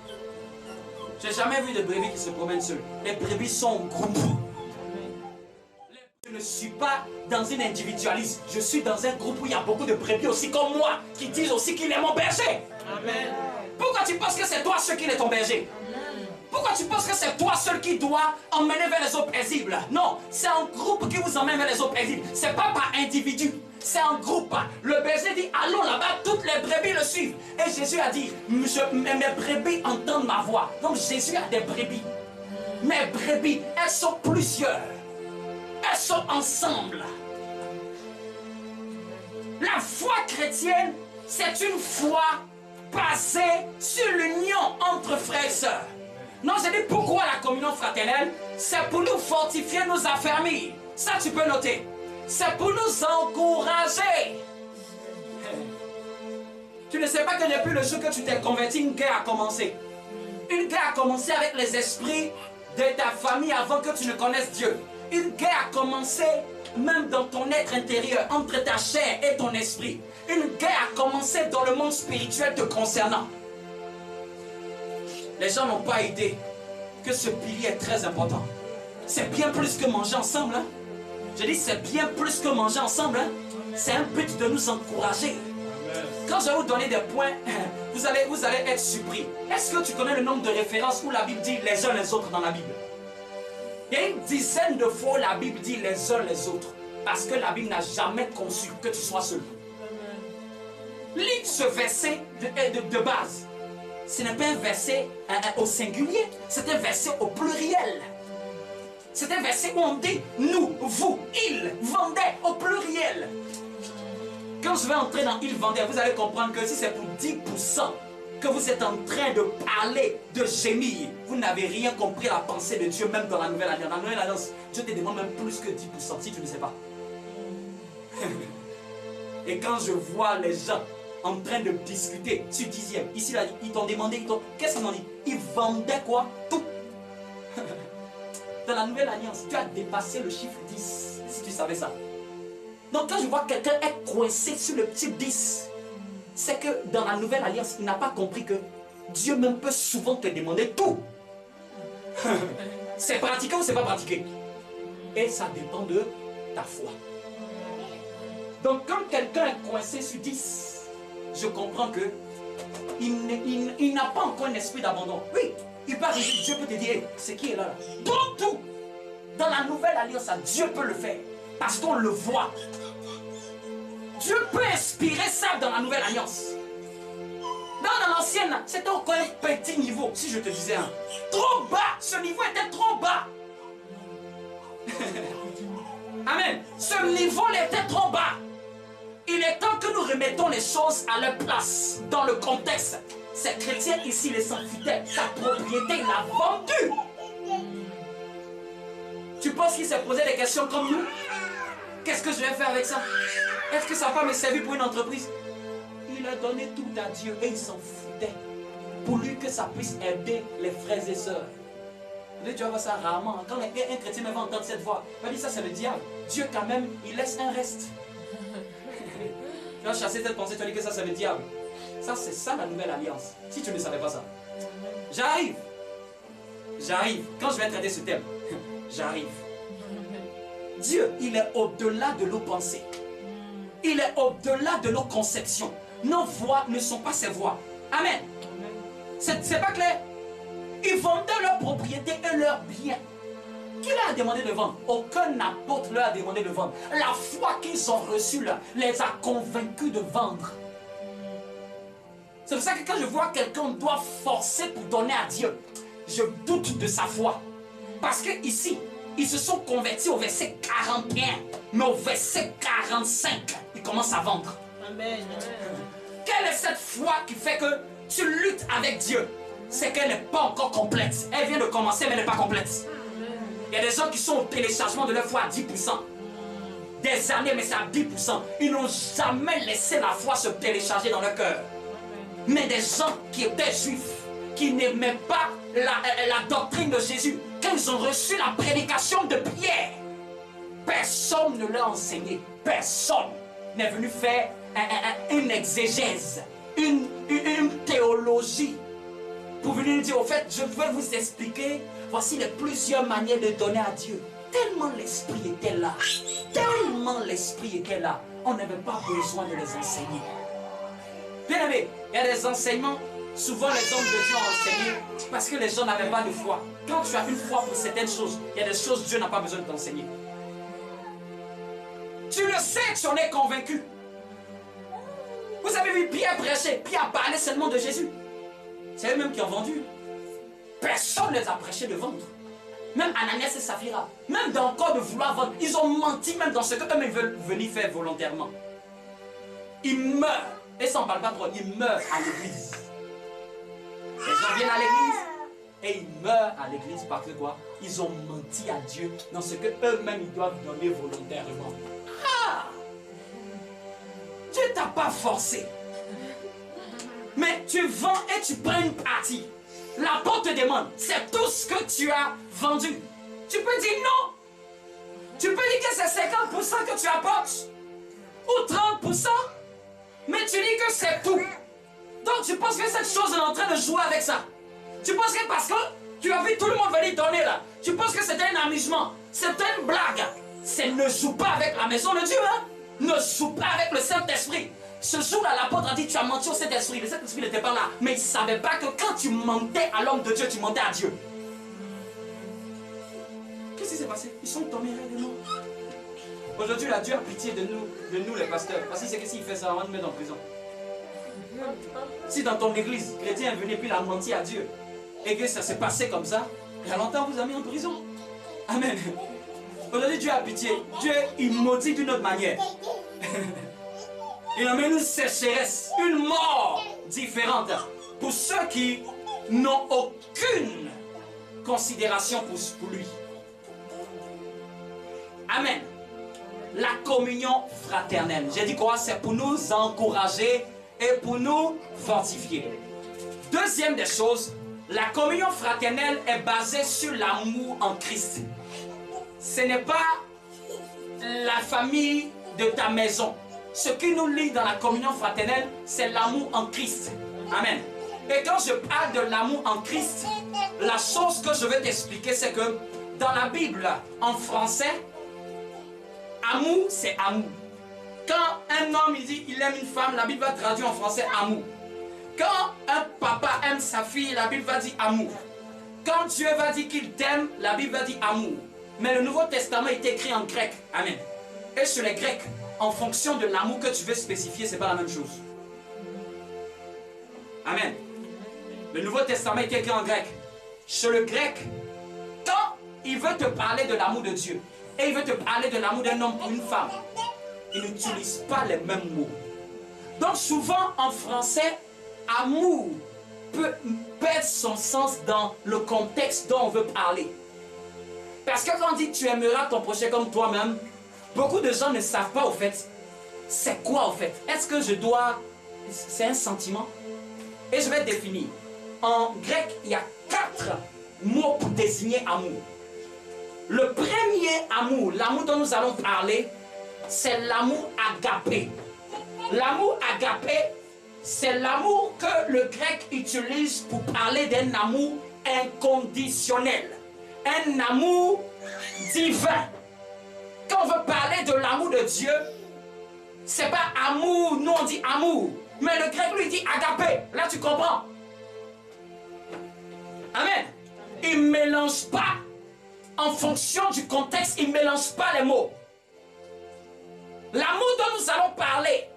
J'ai jamais vu de brebis qui se promènent seules. Les brebis sont en groupe. Je ne suis pas dans une individualisme. Je suis dans un groupe où il y a beaucoup de brebis aussi comme moi, qui disent aussi qu'il est mon berger. Amen. Pourquoi tu penses que c'est toi seul qui est ton berger? Pourquoi tu penses que c'est toi seul qui dois emmener vers les eaux paisibles? Non, c'est un groupe qui vous emmène vers les eaux paisibles. C'est pas par individu, c'est un groupe. Le berger dit, allons là-bas, toutes les brebis le suivent. Et Jésus a dit, mes brebis entendent ma voix. Donc Jésus a des brebis. Mes brebis, elles sont plusieurs. Elles sont ensemble. La foi chrétienne, c'est une foi basée sur l'union entre frères et sœurs. Non, je dis pourquoi la communion fraternelle? C'est pour nous fortifier, nous affermir. Ça, tu peux noter. C'est pour nous encourager. Tu ne sais pas que depuis le jour que tu t'es converti, une guerre a commencé. Une guerre a commencé avec les esprits de ta famille avant que tu ne connaisses Dieu. Une guerre a commencé même dans ton être intérieur, entre ta chair et ton esprit. Une guerre a commencé dans le monde spirituel te concernant. Les gens n'ont pas idée que ce pilier est très important. C'est bien plus que manger ensemble. Hein? Je dis c'est bien plus que manger ensemble. Hein? C'est un but de nous encourager. Quand je vais vous donner des points, vous allez être surpris. Est-ce que tu connais le nombre de références où la Bible dit les uns les autres dans la Bible? Il y a une dizaine de fois où la Bible dit les uns les autres. Parce que la Bible n'a jamais conçu que tu sois seul. Lis ce verset de base. Ce n'est pas un verset au singulier, c'est un verset au pluriel. C'est un verset où on dit nous, vous, ils vendaient au pluriel. Quand je vais entrer dans ils vendaient, vous allez comprendre que si c'est pour 10% que vous êtes en train de parler, de gémir, vous n'avez rien compris à la pensée de Dieu, même dans la Nouvelle Alliance. Dans la Nouvelle Alliance, Dieu te demande même plus que 10% si tu ne sais pas. Et quand je vois les gens en train de discuter sur dixième, ici là, ils t'ont demandé, qu'est-ce qu'ils m'ont dit? Ils vendaient quoi? Tout. Dans la Nouvelle Alliance, tu as dépassé le chiffre 10, si tu savais ça. Donc quand je vois quelqu'un être coincé sur le petit 10, c'est que dans la Nouvelle Alliance, il n'a pas compris que Dieu même peut souvent te demander tout. C'est pratiqué ou c'est pas pratiqué? Et ça dépend de ta foi. Donc quand quelqu'un est coincé sur 10, je comprends que il n'a pas encore un esprit d'abandon. Oui, il peut arriver, Dieu peut te dire, c'est qui est là? Donc tout, dans la Nouvelle Alliance, Dieu peut le faire. Parce qu'on le voit. Dieu peut inspirer ça dans la nouvelle alliance. Dans l'ancienne, c'était encore un petit niveau, si je te disais. Hein. Trop bas, ce niveau était trop bas. Amen. Ce niveau était trop bas. Il est temps que nous remettons les choses à leur place, dans le contexte. Ces chrétiens ici, les sans-fidèles, sa propriété, il l'a vendue. Tu penses qu'il s'est posé des questions comme nous? Qu'est-ce que je vais faire avec ça? Est-ce que ça va me servir pour une entreprise? Il a donné tout à Dieu et il s'en foutait. Pour lui que ça puisse aider les frères et sœurs. Tu vas voir ça rarement. Quand un chrétien va entendre cette voix, il va dire ça c'est le diable. Dieu quand même, il laisse un reste. Tu vas chasser cette pensée, tu vas dire que ça c'est le diable. Ça c'est ça la nouvelle alliance. Si tu ne savais pas ça. J'arrive. Quand je vais traiter ce thème, j'arrive. Dieu, il est au-delà de nos pensées. Il est au-delà de nos conceptions. Nos voix ne sont pas ses voix. Amen. C'est pas clair? Ils vendaient leurs propriétés et leurs biens. Qui leur a demandé de vendre? Aucun apôtre leur a demandé de vendre. La foi qu'ils ont reçue là, les a convaincus de vendre. C'est pour ça que quand je vois quelqu'un doit forcer pour donner à Dieu, je doute de sa foi. Parce que ici, ils se sont convertis au verset 41, mais au verset 45, ils commencent à vendre. Amen. Quelle est cette foi qui fait que tu luttes avec Dieu? C'est qu'elle n'est pas encore complète. Elle vient de commencer, mais elle n'est pas complète. Il y a des gens qui sont au téléchargement de leur foi à 10%. Des années, mais c'est à 10%. Ils n'ont jamais laissé la foi se télécharger dans leur cœur. Mais des gens qui étaient juifs, qui n'aimaient pas la doctrine de Jésus, quand ils ont reçu la prédication de Pierre, personne ne l'a enseigné. Personne n'est venu faire une exégèse, une théologie, pour venir dire, au fait, je vais vous expliquer, voici les plusieurs manières de donner à Dieu. Tellement l'esprit était là, on n'avait pas besoin de les enseigner. Bien aimé, il y a des enseignements, souvent les hommes de Dieu ont enseigné parce que les gens n'avaient pas de foi. Quand tu as une foi pour certaines choses, il y a des choses que Dieu n'a pas besoin de t'enseigner. Tu le sais, tu en es convaincu. Vous avez vu Pierre prêcher, Pierre parlait seulement de Jésus. C'est eux-mêmes qui ont vendu. Personne ne les a prêchés de vendre. Même Ananias et Saphira, même dans le corps de vouloir vendre, ils ont menti même dans ce qu'eux-mêmes veulent venir faire volontairement. Ils meurent. Et ça, on ne parle pas trop, ils meurent à l'église. Les gens viennent à l'église et ils meurent à l'église parce que quoi? Ils ont menti à Dieu dans ce qu'eux-mêmes ils doivent donner volontairement. Ah! Dieu ne t'a pas forcé. Mais tu vends et tu prends une partie. L'apôtre te demande, c'est tout ce que tu as vendu. Tu peux dire non. Tu peux dire que c'est 50% que tu apportes. Ou 30%. Mais tu dis que c'est tout. Donc tu penses que cette chose est en train de jouer avec ça. Tu penses que parce que tu as vu tout le monde venir donner là, tu penses que c'était un amusement, c'était une blague. Ne joue pas avec la maison de Dieu. Hein? Ne joue pas avec le Saint-Esprit. Ce jour-là, l'apôtre a dit, tu as menti au Saint-Esprit. Le Saint-Esprit n'était pas là. Mais il ne savait pas que quand tu mentais à l'homme de Dieu, tu mentais à Dieu. Qu'est-ce qui s'est passé? Ils sont tombés réellement. Aujourd'hui, là, Dieu a pitié de nous les pasteurs. Parce qu'il sait que s'il fait ça, on va nous mettre en prison. Si dans ton église, chrétien est venu et puis il a menti à Dieu, et que ça s'est passé comme ça, il y a longtemps, vous a mis en prison. Amen. Aujourd'hui, Dieu a pitié. Dieu, il maudit d'une autre manière. Il amène une sécheresse, une mort différente pour ceux qui n'ont aucune considération pour lui. Amen. La communion fraternelle. J'ai dit quoi? C'est pour nous encourager et pour nous fortifier. Deuxième des choses, la communion fraternelle est basée sur l'amour en Christ. Ce n'est pas la famille de ta maison. Ce qui nous lie dans la communion fraternelle, c'est l'amour en Christ. Amen. Et quand je parle de l'amour en Christ, la chose que je vais t'expliquer, c'est que dans la Bible, en français, amour, c'est amour. Quand un homme il dit il aime une femme, la Bible va traduire en français amour. Quand un papa aime sa fille, la Bible va dire amour. Quand Dieu va dire qu'il t'aime, la Bible va dire amour. Mais le Nouveau Testament est écrit en grec. Amen. Et chez les Grecs, en fonction de l'amour que tu veux spécifier, ce n'est pas la même chose. Amen. Le Nouveau Testament est écrit en grec. Chez le grec, quand il veut te parler de l'amour de Dieu et il veut te parler de l'amour d'un homme pour une femme, il n'utilise pas les mêmes mots. Donc souvent en français, amour peut perdre son sens dans le contexte dont on veut parler. Parce que quand on dit tu aimeras ton prochain comme toi-même, beaucoup de gens ne savent pas au fait, c'est quoi au fait? Est-ce que je dois... C'est un sentiment? Et je vais définir. En grec, il y a 4 mots pour désigner amour. Le premier amour, l'amour dont nous allons parler, c'est l'amour agapé. L'amour agapé, c'est l'amour que le grec utilise pour parler d'un amour inconditionnel. Un amour divin. Quand on veut parler de l'amour de Dieu, c'est pas amour, nous on dit amour. Mais le grec lui dit agapé. Là tu comprends. Amen. Il ne mélange pas, en fonction du contexte, il ne mélange pas les mots. L'amour dont nous allons parler,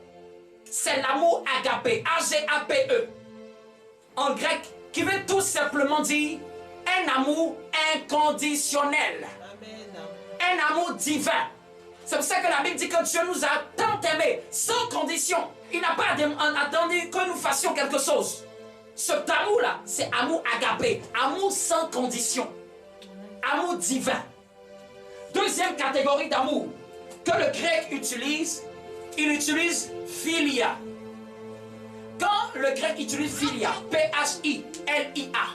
c'est l'amour agapé, A-G-A-P-E. En grec, qui veut tout simplement dire un amour inconditionnel. Amen. Un amour divin. C'est pour ça que la Bible dit que Dieu nous a tant aimés, sans condition. Il n'a pas attendu que nous fassions quelque chose. Cet amour-là, c'est amour agapé, amour sans condition, amour divin. Deuxième catégorie d'amour que le grec utilise, il utilise philia. Quand le grec utilise philia, P-H-I-L-I-A,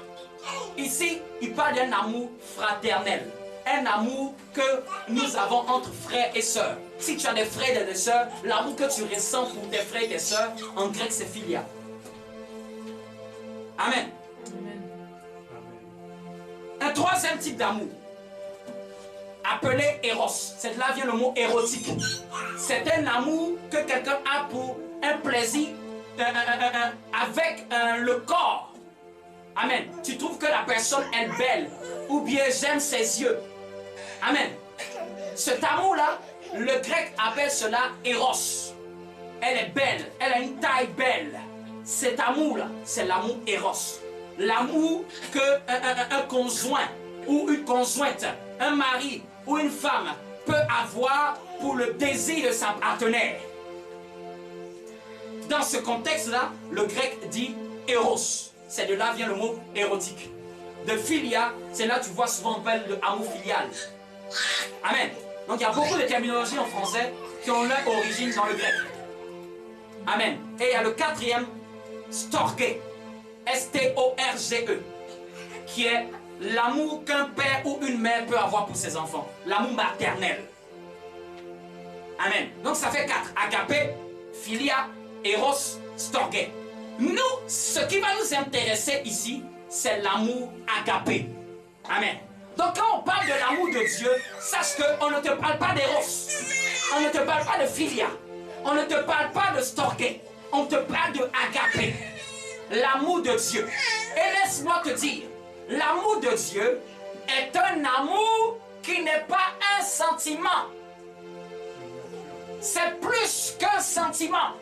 ici, il parle d'un amour fraternel. Un amour que nous avons entre frères et sœurs. Si tu as des frères et des sœurs, l'amour que tu ressens pour tes frères et tes sœurs, en grec c'est philia. Amen. Amen. Un troisième type d'amour, appelé éros. C'est de là vient le mot érotique. C'est un amour que quelqu'un a pour un plaisir avec le corps. Amen. Tu trouves que la personne est belle ou bien j'aime ses yeux. Amen. Cet amour-là, le grec appelle cela éros. Elle est belle, elle a une taille belle. Cet amour-là, c'est l'amour éros. L'amour qu'un conjoint ou une conjointe, un mari ou une femme peut avoir pour le désir de sa partenaire. Dans ce contexte-là, le grec dit éros. C'est de là vient le mot érotique. De philia, c'est là que tu vois souvent on parle de amour filial. Amen. Donc il y a beaucoup de terminologies en français qui ont leur origine dans le grec. Amen. Et il y a le quatrième, storge, S-T-O-R-G-E, qui est l'amour qu'un père ou une mère peut avoir pour ses enfants. L'amour maternel. Amen. Donc ça fait 4. Agapé, philia, éros, storge. Nous, ce qui va nous intéresser ici, c'est l'amour agapé. Amen. Donc quand on parle de l'amour de Dieu, sache qu'on ne te parle pas d'éros. On ne te parle pas de philia. On ne te parle pas de storge. On te parle de agapé. L'amour de Dieu. Et laisse-moi te dire, l'amour de Dieu est un amour qui n'est pas un sentiment. C'est plus qu'un sentiment.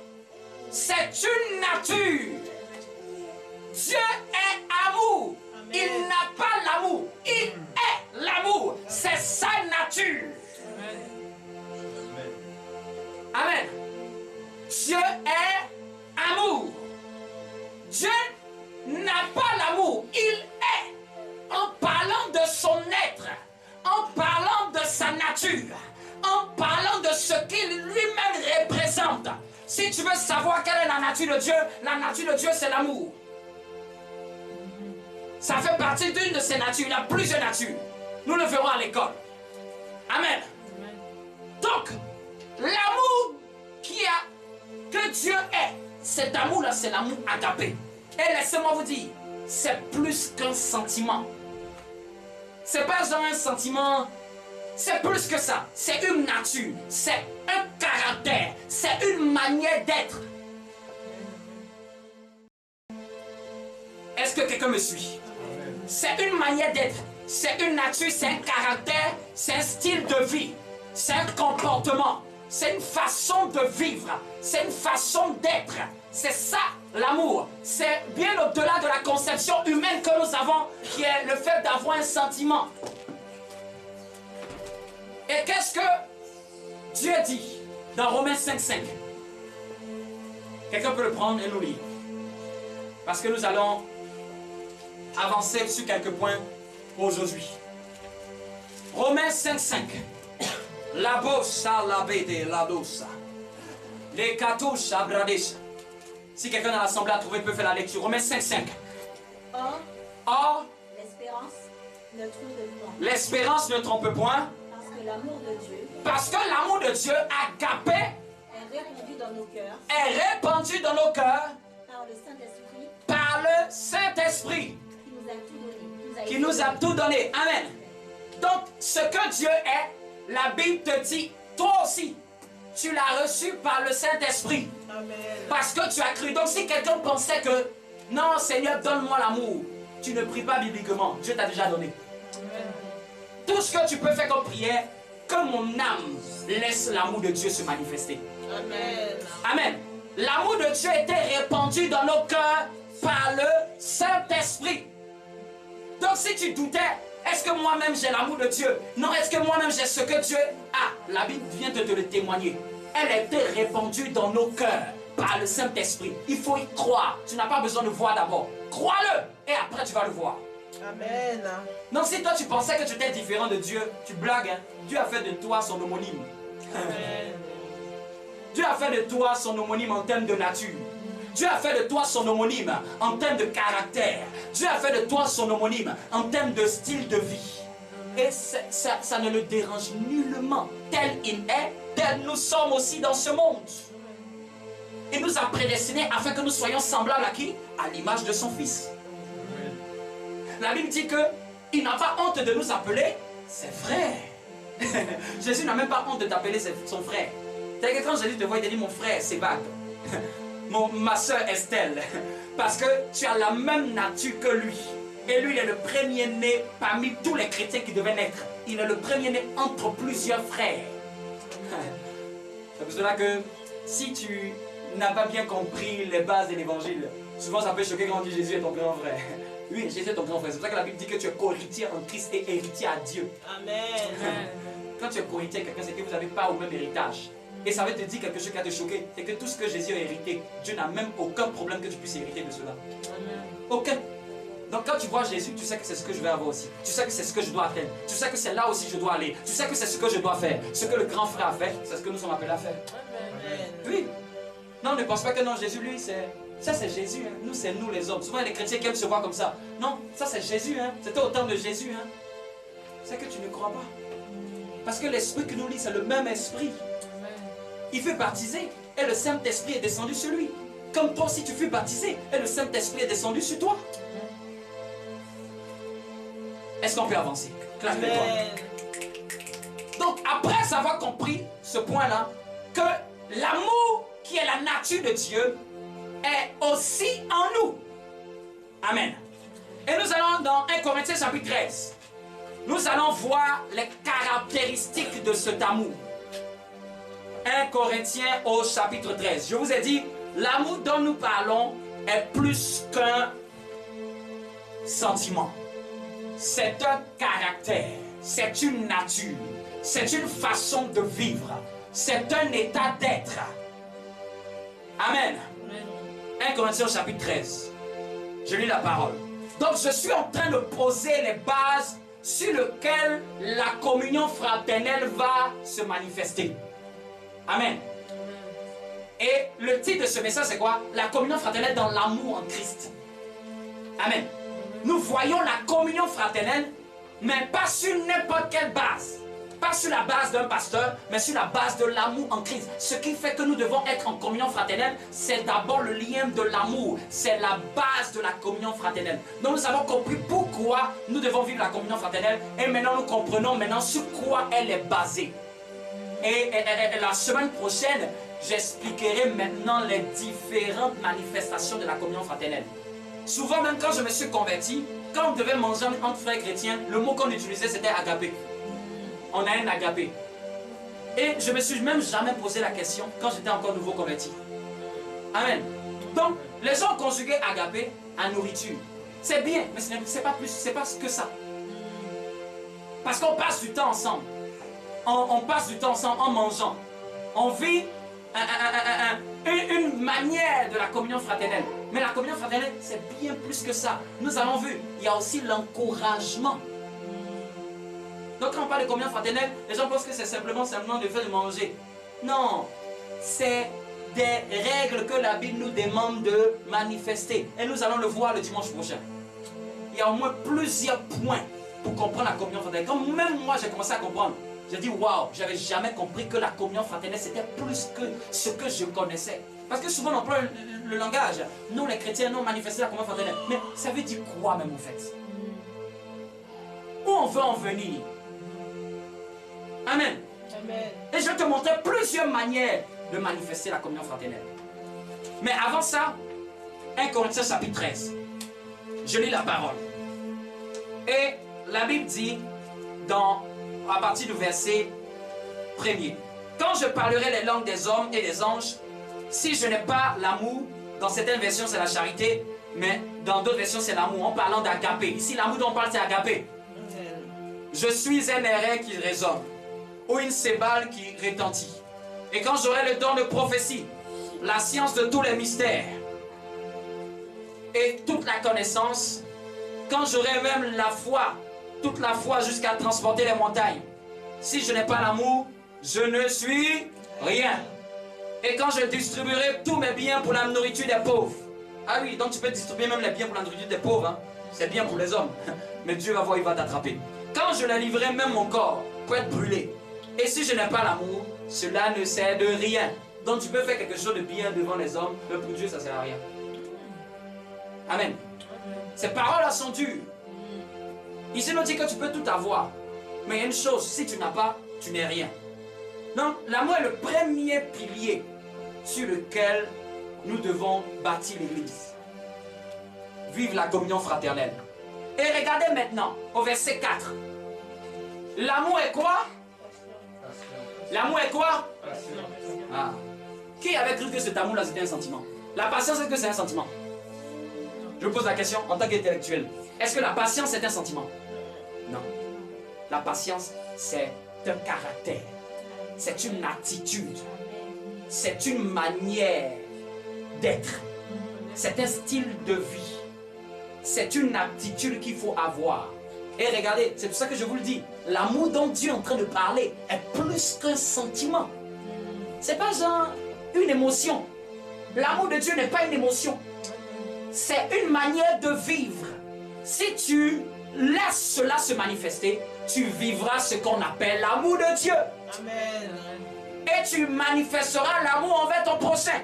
C'est une nature. Dieu est amour. Amen. Il n'a pas l'amour. Il est l'amour. C'est sa nature. Amen. Dieu est amour. Dieu n'a pas l'amour. Il est. En parlant de son être, en parlant de sa nature, en parlant de ce qu'il lui-même représente. Si tu veux savoir quelle est la nature de Dieu, c'est l'amour. Ça fait partie d'une de ces natures. Il y a plusieurs natures. Nous le verrons à l'école. Amen. Donc, l'amour que Dieu est, cet amour-là, c'est l'amour agapé. Et laissez-moi vous dire, c'est plus qu'un sentiment. C'est pas genre un sentiment, c'est plus que ça. C'est une nature, c'est un caractère, c'est une manière d'être. Est-ce que quelqu'un me suit? C'est une manière d'être, c'est une nature, c'est un caractère, c'est un style de vie, c'est un comportement, c'est une façon de vivre, c'est une façon d'être. C'est ça l'amour. C'est bien au-delà de la conception humaine que nous avons, qui est le fait d'avoir un sentiment. Et qu'est-ce que Dieu dit dans Romains 5,5? Quelqu'un peut le prendre et nous lire. Parce que nous allons avancer sur quelques points aujourd'hui. Romains 5,5. La bossa, la bede, la dosa. Les katouches, abradesha. Si quelqu'un dans l'assemblée a trouvé, peut faire la lecture. Romains 5,5. Or, l'espérance ne trompe point. Parce que l'amour de Dieu, agapé, est répandu dans nos cœurs par le Saint-Esprit qui nous a tout donné. Amen. Donc, ce que Dieu est, la Bible te dit, toi aussi, tu l'as reçu par le Saint-Esprit. Parce que tu as cru. Donc, si quelqu'un pensait que, non, Seigneur, donne-moi l'amour, tu ne pries pas bibliquement. Dieu t'a déjà donné. Amen. Tout ce que tu peux faire comme prière, que mon âme laisse l'amour de Dieu se manifester. Amen. Amen. L'amour de Dieu était répandu dans nos cœurs par le Saint-Esprit. Donc si tu doutais, est-ce que moi-même j'ai l'amour de Dieu? Non, est-ce que moi-même j'ai ce que Dieu a? La Bible vient de te le témoigner. Elle était répandue dans nos cœurs par le Saint-Esprit. Il faut y croire. Tu n'as pas besoin de voir d'abord. Crois-le et après tu vas le voir. Amen. Donc si toi tu pensais que tu étais différent de Dieu, tu blagues, hein? Dieu a fait de toi son homonyme. Amen. Dieu a fait de toi son homonyme en termes de nature. Dieu a fait de toi son homonyme en termes de caractère. Dieu a fait de toi son homonyme en termes de style de vie. Et ça ne le dérange nullement. Tel il est, tel nous sommes aussi dans ce monde. Il nous a prédestinés afin que nous soyons semblables à qui? À l'image de son Fils. La Bible dit qu'il n'a pas honte de nous appeler ses frères. Jésus n'a même pas honte de t'appeler son frère. C'est que quand Jésus te voit, il te dit mon frère, c'est Bab. Ma soeur Estelle. Parce que tu as la même nature que lui. Et lui, il est le premier-né parmi tous les chrétiens qui devaient naître. Il est le premier-né entre plusieurs frères. C'est pour cela que si tu n'as pas bien compris les bases de l'évangile, souvent ça peut choquer quand on dit Jésus est ton grand frère. Oui, Jésus est ton grand frère. C'est pour ça que la Bible dit que tu es co-héritier en Christ et héritier à Dieu. Amen. Quand tu es co-héritier à quelqu'un, c'est que vous n'avez pas au même héritage. Et ça va te dire quelque chose qui va te choquer. C'est que tout ce que Jésus a hérité, Dieu n'a même aucun problème que tu puisses hériter de cela. Amen. Aucun. Donc quand tu vois Jésus, tu sais que c'est ce que je vais avoir aussi. Tu sais que c'est ce que je dois atteindre. Tu sais que c'est là aussi que je dois aller. Tu sais que c'est ce que je dois faire. Ce que le grand frère a fait, c'est ce que nous sommes appelés à faire. Amen. Oui. Non, ne pense pas que non, Jésus, lui, c'est... Ça, c'est Jésus. Hein. Nous, c'est nous les hommes. Souvent, les chrétiens qui aiment se voir comme ça. Non, ça, c'est Jésus. Hein. C'était au temps de Jésus. Hein. C'est que tu ne crois pas. Parce que l'esprit que nous lit, c'est le même esprit. Il fut baptisé et le Saint-Esprit est descendu sur lui. Comme toi aussi tu fus baptisé et le Saint-Esprit est descendu sur toi. Est-ce qu'on peut avancer? Amen. Donc après avoir compris ce point-là, que l'amour qui est la nature de Dieu est aussi en nous. Amen. Et nous allons dans 1 Corinthiens chapitre 13. Nous allons voir les caractéristiques de cet amour. 1 Corinthiens au chapitre 13. Je vous ai dit, l'amour dont nous parlons est plus qu'un sentiment. C'est un caractère, c'est une nature, c'est une façon de vivre, c'est un état d'être. Amen. 1 Corinthiens au chapitre 13. Je lis la parole. Donc je suis en train de poser les bases sur lesquelles la communion fraternelle va se manifester. Amen. Et le titre de ce message, c'est quoi? La communion fraternelle dans l'amour en Christ. Amen. Nous voyons la communion fraternelle, mais pas sur n'importe quelle base. Pas sur la base d'un pasteur, mais sur la base de l'amour en Christ. Ce qui fait que nous devons être en communion fraternelle, c'est d'abord le lien de l'amour. C'est la base de la communion fraternelle. Donc nous avons compris pourquoi nous devons vivre la communion fraternelle. Et maintenant nous comprenons sur quoi elle est basée. Et la semaine prochaine, j'expliquerai maintenant les différentes manifestations de la communion fraternelle. Souvent, même quand je me suis converti, quand on devait manger entre frères chrétiens, le mot qu'on utilisait, c'était agapé. On a un agapé. Et je me suis même jamais posé la question quand j'étais encore nouveau converti. Amen. Donc, les gens conjugués agapé à nourriture. C'est bien, mais c'est pas plus, c'est pas que ça. Parce qu'on passe du temps ensemble. On passe du temps ensemble en mangeant. On vit une manière de la communion fraternelle. Mais la communion fraternelle, c'est bien plus que ça. Nous avons vu, il y a aussi l'encouragement. Donc quand on parle de communion fraternelle, les gens pensent que c'est simplement le fait de manger. Non, c'est des règles que la Bible nous demande de manifester. Et nous allons le voir le dimanche prochain. Il y a au moins plusieurs points pour comprendre la communion fraternelle. Quand même moi j'ai commencé à comprendre, j'ai dit waouh, j'avais jamais compris que la communion fraternelle c'était plus que ce que je connaissais. Parce que souvent on emploie le langage. Nous les chrétiens, nous manifestons la communion fraternelle. Mais ça veut dire quoi même en fait? Où on veut en venir? Amen. Amen. Et je vais te montrer plusieurs manières de manifester la communion fraternelle. Mais avant ça, 1 Corinthiens chapitre 13. Je lis la parole. Et la Bible dit, à partir du verset 1er, quand je parlerai les langues des hommes et des anges, si je n'ai pas l'amour, dans certaines versions c'est la charité, mais dans d'autres versions c'est l'amour, en parlant d'agapé. Ici l'amour dont on parle c'est agapé. Je suis un airain qui résonne, ou une cébale qui retentit. Et quand j'aurai le don de prophétie, la science de tous les mystères, et toute la connaissance, quand j'aurai même la foi, toute la foi jusqu'à transporter les montagnes, si je n'ai pas l'amour, je ne suis rien. Et quand je distribuerai tous mes biens pour la nourriture des pauvres. Ah oui, donc tu peux distribuer même les biens pour la nourriture des pauvres. Hein? C'est bien pour les hommes. Mais Dieu va voir, il va t'attraper. Quand je livrerai même mon corps pour être brûlé. Et si je n'ai pas l'amour, cela ne sert de rien. Donc tu peux faire quelque chose de bien devant les hommes, mais pour Dieu ça ne sert à rien. Amen. Ces paroles-là sont dures. Ici, on dit que tu peux tout avoir. Mais il y a une chose, si tu n'as pas, tu n'es rien. Donc, l'amour est le premier pilier sur lequel nous devons bâtir l'Église. Vive la communion fraternelle. Et regardez maintenant, au verset 4. L'amour est quoi? L'amour est quoi? Ah. Qui avait cru que cet amour-là, c'était un sentiment? La patience, est-ce que c'est un sentiment? Je vous pose la question en tant qu'intellectuel. Est-ce que la patience est un sentiment? Non. La patience, c'est un caractère. C'est une attitude. C'est une manière d'être. C'est un style de vie. C'est une aptitude qu'il faut avoir. Et regardez, c'est pour ça que je vous le dis. L'amour dont Dieu est en train de parler est plus qu'un sentiment. C'est pas genre une émotion. L'amour de Dieu n'est pas une émotion. C'est une manière de vivre. Si tu laisses cela se manifester, tu vivras ce qu'on appelle l'amour de Dieu. Amen. Et tu manifesteras l'amour envers ton prochain.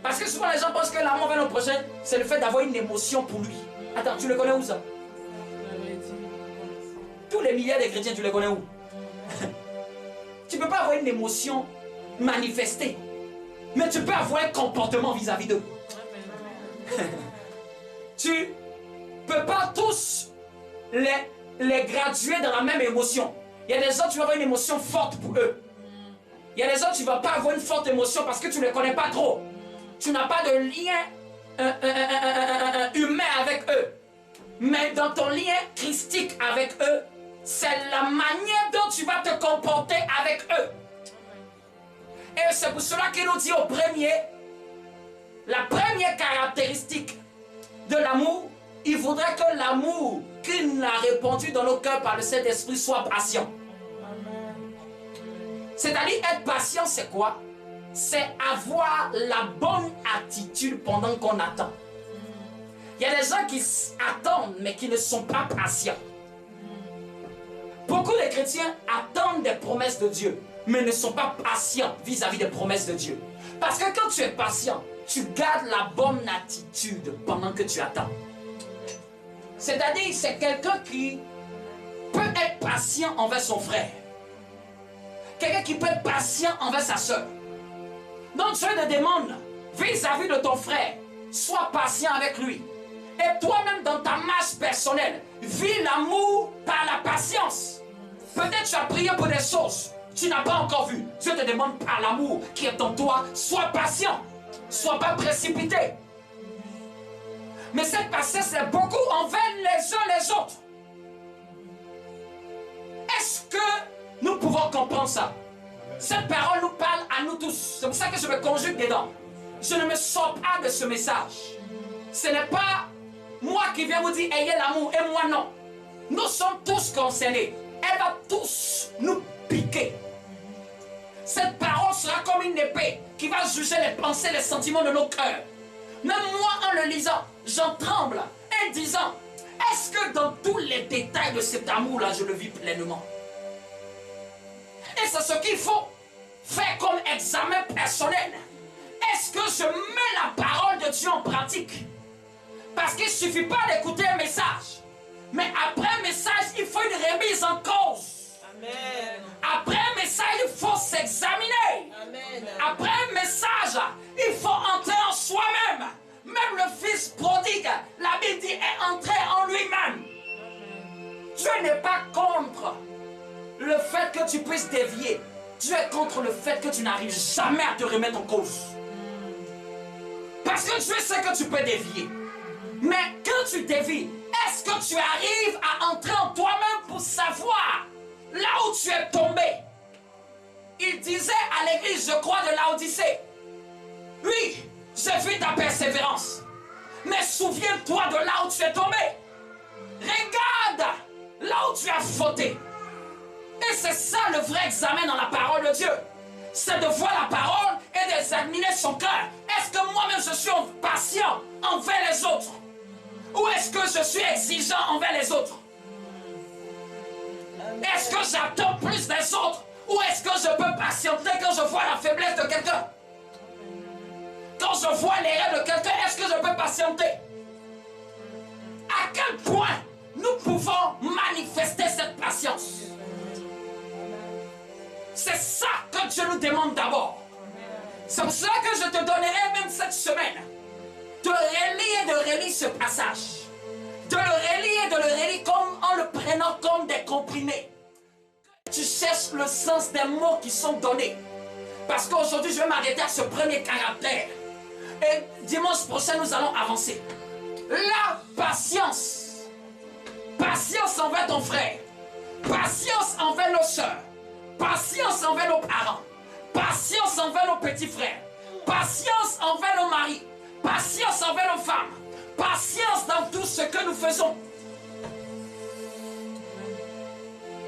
Parce que souvent les gens pensent que l'amour envers ton prochain, c'est le fait d'avoir une émotion pour lui. Attends, tu le connais où ça? Tous les milliards de chrétiens, tu les connais où? Tu ne peux pas avoir une émotion manifestée. Mais tu peux avoir un comportement vis-à-vis d'eux. Tu ne peux pas tous les graduer dans la même émotion. Il y a des gens, tu vas avoir une émotion forte pour eux. Il y a des gens, tu ne vas pas avoir une forte émotion parce que tu ne les connais pas trop. Tu n'as pas de lien humain avec eux. Mais dans ton lien christique avec eux, c'est la manière dont tu vas te comporter avec eux. Et c'est pour cela qu'il nous dit au premier, la première caractéristique de l'amour, il faudrait que l'amour qu'il a répandu dans nos cœurs par le Saint-Esprit soit patient. C'est-à-dire être patient, c'est quoi? C'est avoir la bonne attitude pendant qu'on attend. Il y a des gens qui attendent mais qui ne sont pas patients. Beaucoup de chrétiens attendent des promesses de Dieu mais ne sont pas patients vis-à-vis des promesses de Dieu. Parce que quand tu es patient, tu gardes la bonne attitude pendant que tu attends. C'est-à-dire, c'est quelqu'un qui peut être patient envers son frère. Quelqu'un qui peut être patient envers sa soeur. Donc Dieu te demande, vis-à-vis de ton frère, sois patient avec lui. Et toi-même dans ta marche personnelle, vis l'amour par la patience. Peut-être tu as prié pour des choses. tu n'as pas encore vu. Dieu te demande par l'amour qui est en toi, sois patient, sois pas précipité. Mais cette patience, c'est beaucoup envers les uns les autres. Est-ce que nous pouvons comprendre ça? Cette parole nous parle à nous tous. C'est pour ça que je me conjugue dedans. Je ne me sors pas de ce message. Ce n'est pas moi qui viens vous dire ayez l'amour et moi non. Nous sommes tous concernés. Elle va tous nous piquer. Cette parole sera comme une épée qui va juger les pensées, les sentiments de nos cœurs. Même moi en le lisant, j'en tremble et disant, est-ce que dans tous les détails de cet amour-là, je le vis pleinement? Et c'est ce qu'il faut faire comme examen personnel. Est-ce que je mets la parole de Dieu en pratique? Parce qu'il ne suffit pas d'écouter un message. Mais après un message, il faut une remise en cause. Amen. Après un message, il faut s'examiner. Amen. Après un message, il faut entrer en soi-même. Même le fils prodigue, la Bible dit, est entré en lui-même. Dieu n'est pas contre le fait que tu puisses dévier. Dieu est contre le fait que tu n'arrives jamais à te remettre en cause. Parce que Dieu sait que tu peux dévier. Mais quand tu dévies, est-ce que tu arrives à entrer en toi-même pour savoir là où tu es tombé? Il disait à l'église, je crois, de Laodicée, oui, j'ai vu ta persévérance, mais souviens-toi de là où tu es tombé. Regarde là où tu as fauté. Et c'est ça le vrai examen dans la parole de Dieu. C'est de voir la parole et d'examiner son cœur. Est-ce que moi-même je suis patient envers les autres? Ou est-ce que je suis exigeant envers les autres? Est-ce que j'attends plus des autres? Ou est-ce que je peux patienter quand je vois la faiblesse de quelqu'un? Quand je vois l'erreur de quelqu'un, est-ce que je peux patienter? À quel point nous pouvons manifester cette patience? C'est ça que Dieu nous demande d'abord. C'est pour cela que je te donnerai même cette semaine de relire et de relire ce passage. De le relire et de le relire comme, en le prenant comme des comprimés. Tu cherches le sens des mots qui sont donnés. Parce qu'aujourd'hui, je vais m'arrêter à ce premier caractère. Et dimanche prochain, nous allons avancer. La patience. Patience envers ton frère. Patience envers nos soeurs. Patience envers nos parents. Patience envers nos petits frères. Patience envers nos maris. Patience envers nos femmes. Patience dans tout ce que nous faisons.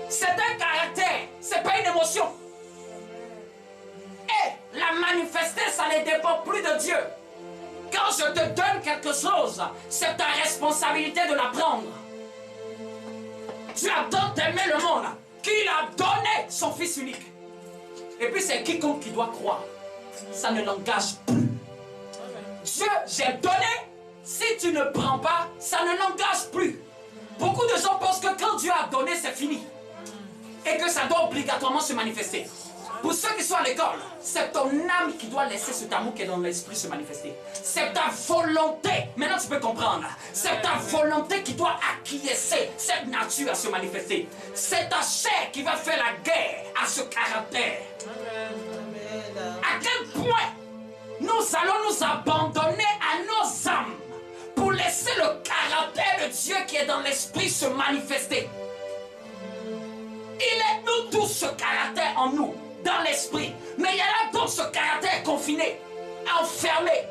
C'est un caractère, c'est pas une émotion. Et la manifester, ça ne dépend plus de Dieu. Quand je te donne quelque chose, c'est ta responsabilité de l'apprendre. Dieu a tant aimé le monde qu'il a donné son Fils unique. Et puis c'est quiconque qui doit croire. Ça ne l'engage plus. Dieu, j'ai donné. Si tu ne prends pas, ça ne l'engage plus. Beaucoup de gens pensent que quand Dieu a donné, c'est fini. Et que ça doit obligatoirement se manifester. Pour ceux qui sont à l'école, c'est ton âme qui doit laisser cet amour qui est dans l'esprit se manifester. C'est ta volonté. Maintenant tu peux comprendre. C'est ta volonté qui doit acquiescer cette nature à se manifester. C'est ta chair qui va faire la guerre à ce caractère. À quel point nous allons nous abandonner à nos âmes pour laisser le caractère de Dieu qui est dans l'esprit se manifester. Il est nous tous ce caractère en nous, dans l'esprit. Mais il y en a d'autres ce caractère confiné, enfermé,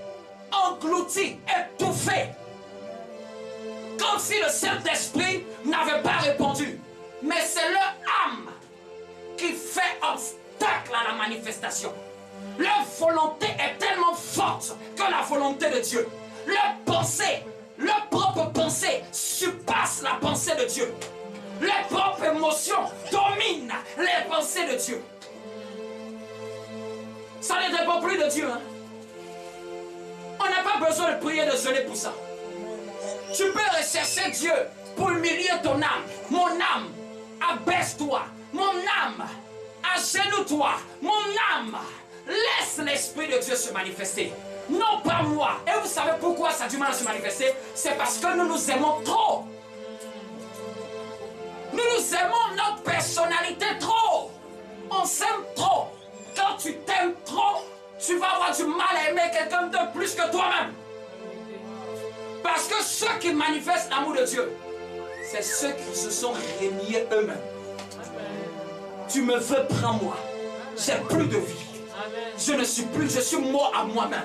englouti, étouffé. Comme si le Saint-Esprit n'avait pas répondu. Mais c'est leur âme qui fait obstacle à la manifestation. Leur volonté est tellement forte que la volonté de Dieu. Leur pensée, leur propre pensée surpasse la pensée de Dieu. Les propres émotions dominent les pensées de Dieu. Ça ne dépend plus de Dieu. Hein? On n'a pas besoin de prier, de jeûner pour ça. Tu peux rechercher Dieu pour humilier ton âme. Mon âme, abaisse-toi. Mon âme, agenouille-toi. Mon âme, laisse l'Esprit de Dieu se manifester. Non pas moi. Et vous savez pourquoi ça a du mal à se manifester? C'est parce que nous nous aimons trop. Nous aimons notre personnalité trop. On s'aime trop. Quand tu t'aimes trop, tu vas avoir du mal à aimer quelqu'un de plus que toi-même. Parce que ceux qui manifestent l'amour de Dieu, c'est ceux qui se sont régnés eux-mêmes. Tu me veux, prends-moi. J'ai plus de vie. Je ne suis plus, je suis mort à moi-même.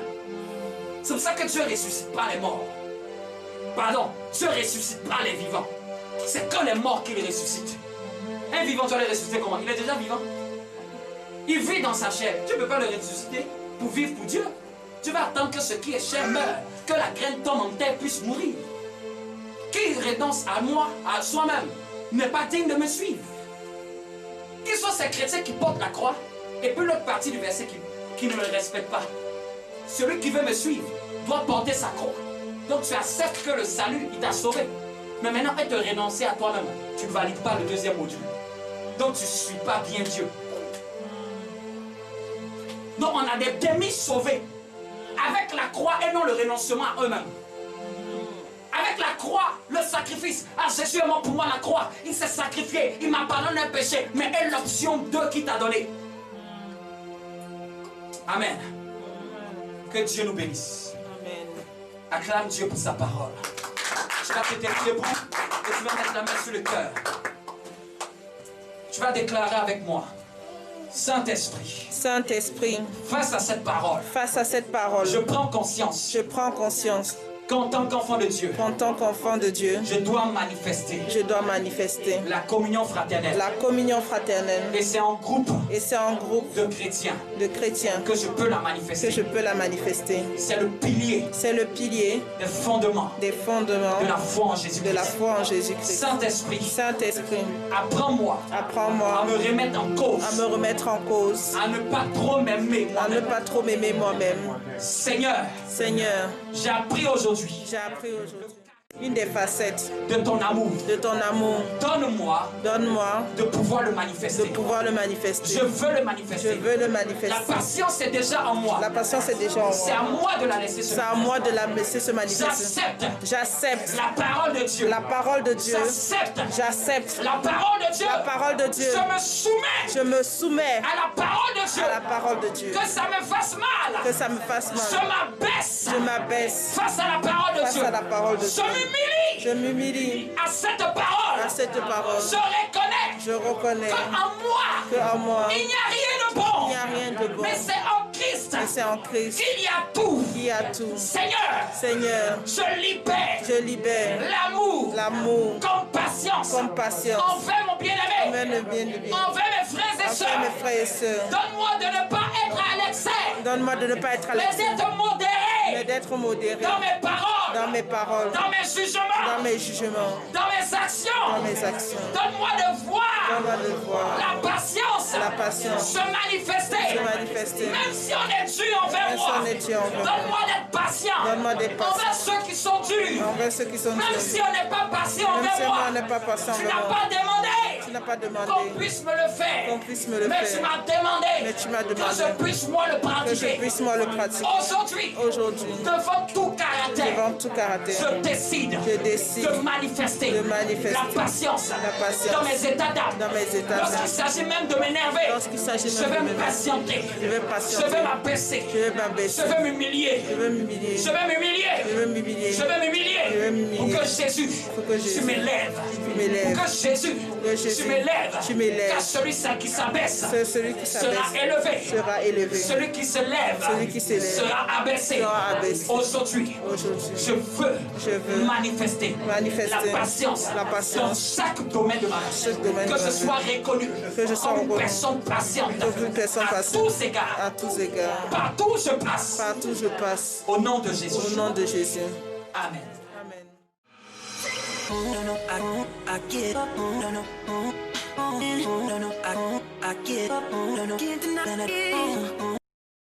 C'est pour ça que Dieu ne ressuscite pas les morts. Pardon, Dieu ne ressuscite pas les vivants. C'est quand les morts qu'il ressuscite. Un vivant, tu vas le ressusciter comment? Il est déjà vivant. Il vit dans sa chair. Tu ne peux pas le ressusciter pour vivre pour Dieu. Tu vas attendre que ce qui est chair meure, que la graine tombe en terre puisse mourir. Qui renonce à moi, à soi-même, n'est pas digne de me suivre. Qu'ils soient ces chrétiens qui portent la croix, et puis l'autre partie du verset qui ne me respecte pas. Celui qui veut me suivre doit porter sa croix. Donc tu acceptes que le salut, il t'a sauvé. Mais maintenant, elle te renoncer à toi-même. Tu ne valides pas le deuxième module. Donc tu ne suis pas bien Dieu. Donc on a des demi sauvés avec la croix et non le renoncement à eux-mêmes. Avec la croix, le sacrifice. Ah, Jésus est mort pour moi, la croix. Il s'est sacrifié. Il m'a pardonné un péché. Mais est l'option 2 qui t'a donné. Amen. Que Dieu nous bénisse. Amen. Acclame Dieu pour sa parole. Tu vas te tenir debout et tu vas mettre la main sur le cœur. Tu vas déclarer avec moi. Saint-Esprit, Saint-Esprit, face à cette parole, je prends conscience prends conscience qu'en tant qu'enfant de Dieu, je dois manifester la communion fraternelle. Et c'est en groupe de chrétiens que je peux la manifester. C'est le pilier des fondements de la foi en Jésus-Christ. Saint-Esprit, apprends-moi à me remettre en cause, à ne pas trop m'aimer moi-même. Seigneur, j'ai appris aujourd'hui une des facettes de ton amour. Donne-moi de pouvoir le manifester. Je veux le manifester. La patience est déjà en moi. C'est à moi de la laisser se manifester. J'accepte la parole de Dieu. J'accepte la parole de Dieu. Je me soumets à la parole de Dieu. Que ça me fasse mal. Je m'abaisse face à la parole de Dieu. Je m'humilie à cette parole. Je reconnais qu'en moi, il n'y a rien de bon. Mais c'est en Christ qu'il y a tout. Seigneur, je libère l'amour, compassion envers mon bien-aimé, envers mes frères et sœurs. Donne-moi de ne pas être à l'excès, mais d'être modéré dans mes paroles, dans mes jugements, dans mes actions. Donne-moi de voir la patience se manifester. Même si on est dur envers moi, donne-moi d'être patient envers ceux qui sont durs. Même si on n'est pas patient envers moi, tu n'as pas demandé qu'on puisse me le faire. Mais tu m'as demandé que je puisse moi le pratiquer. Aujourd'hui, devant tout caractère, je décide de manifester la patience dans mes états d'âme. Lorsqu'il s'agit même de m'énerver, je vais me patienter. Je vais m'abaisser. Je vais m'humilier. Pour que Jésus, tu m'élèves. Pour que Jésus, tu m'élèves. Car celui qui s'abaisse sera élevé. Celui qui se lève sera abaissé. Aujourd'hui, je veux manifester la patience dans chaque domaine de ma vie. Que je sois reconnu comme une personne patiente à tous égards. Partout où je passe. Au nom de Jésus. Amen. I can't deny it.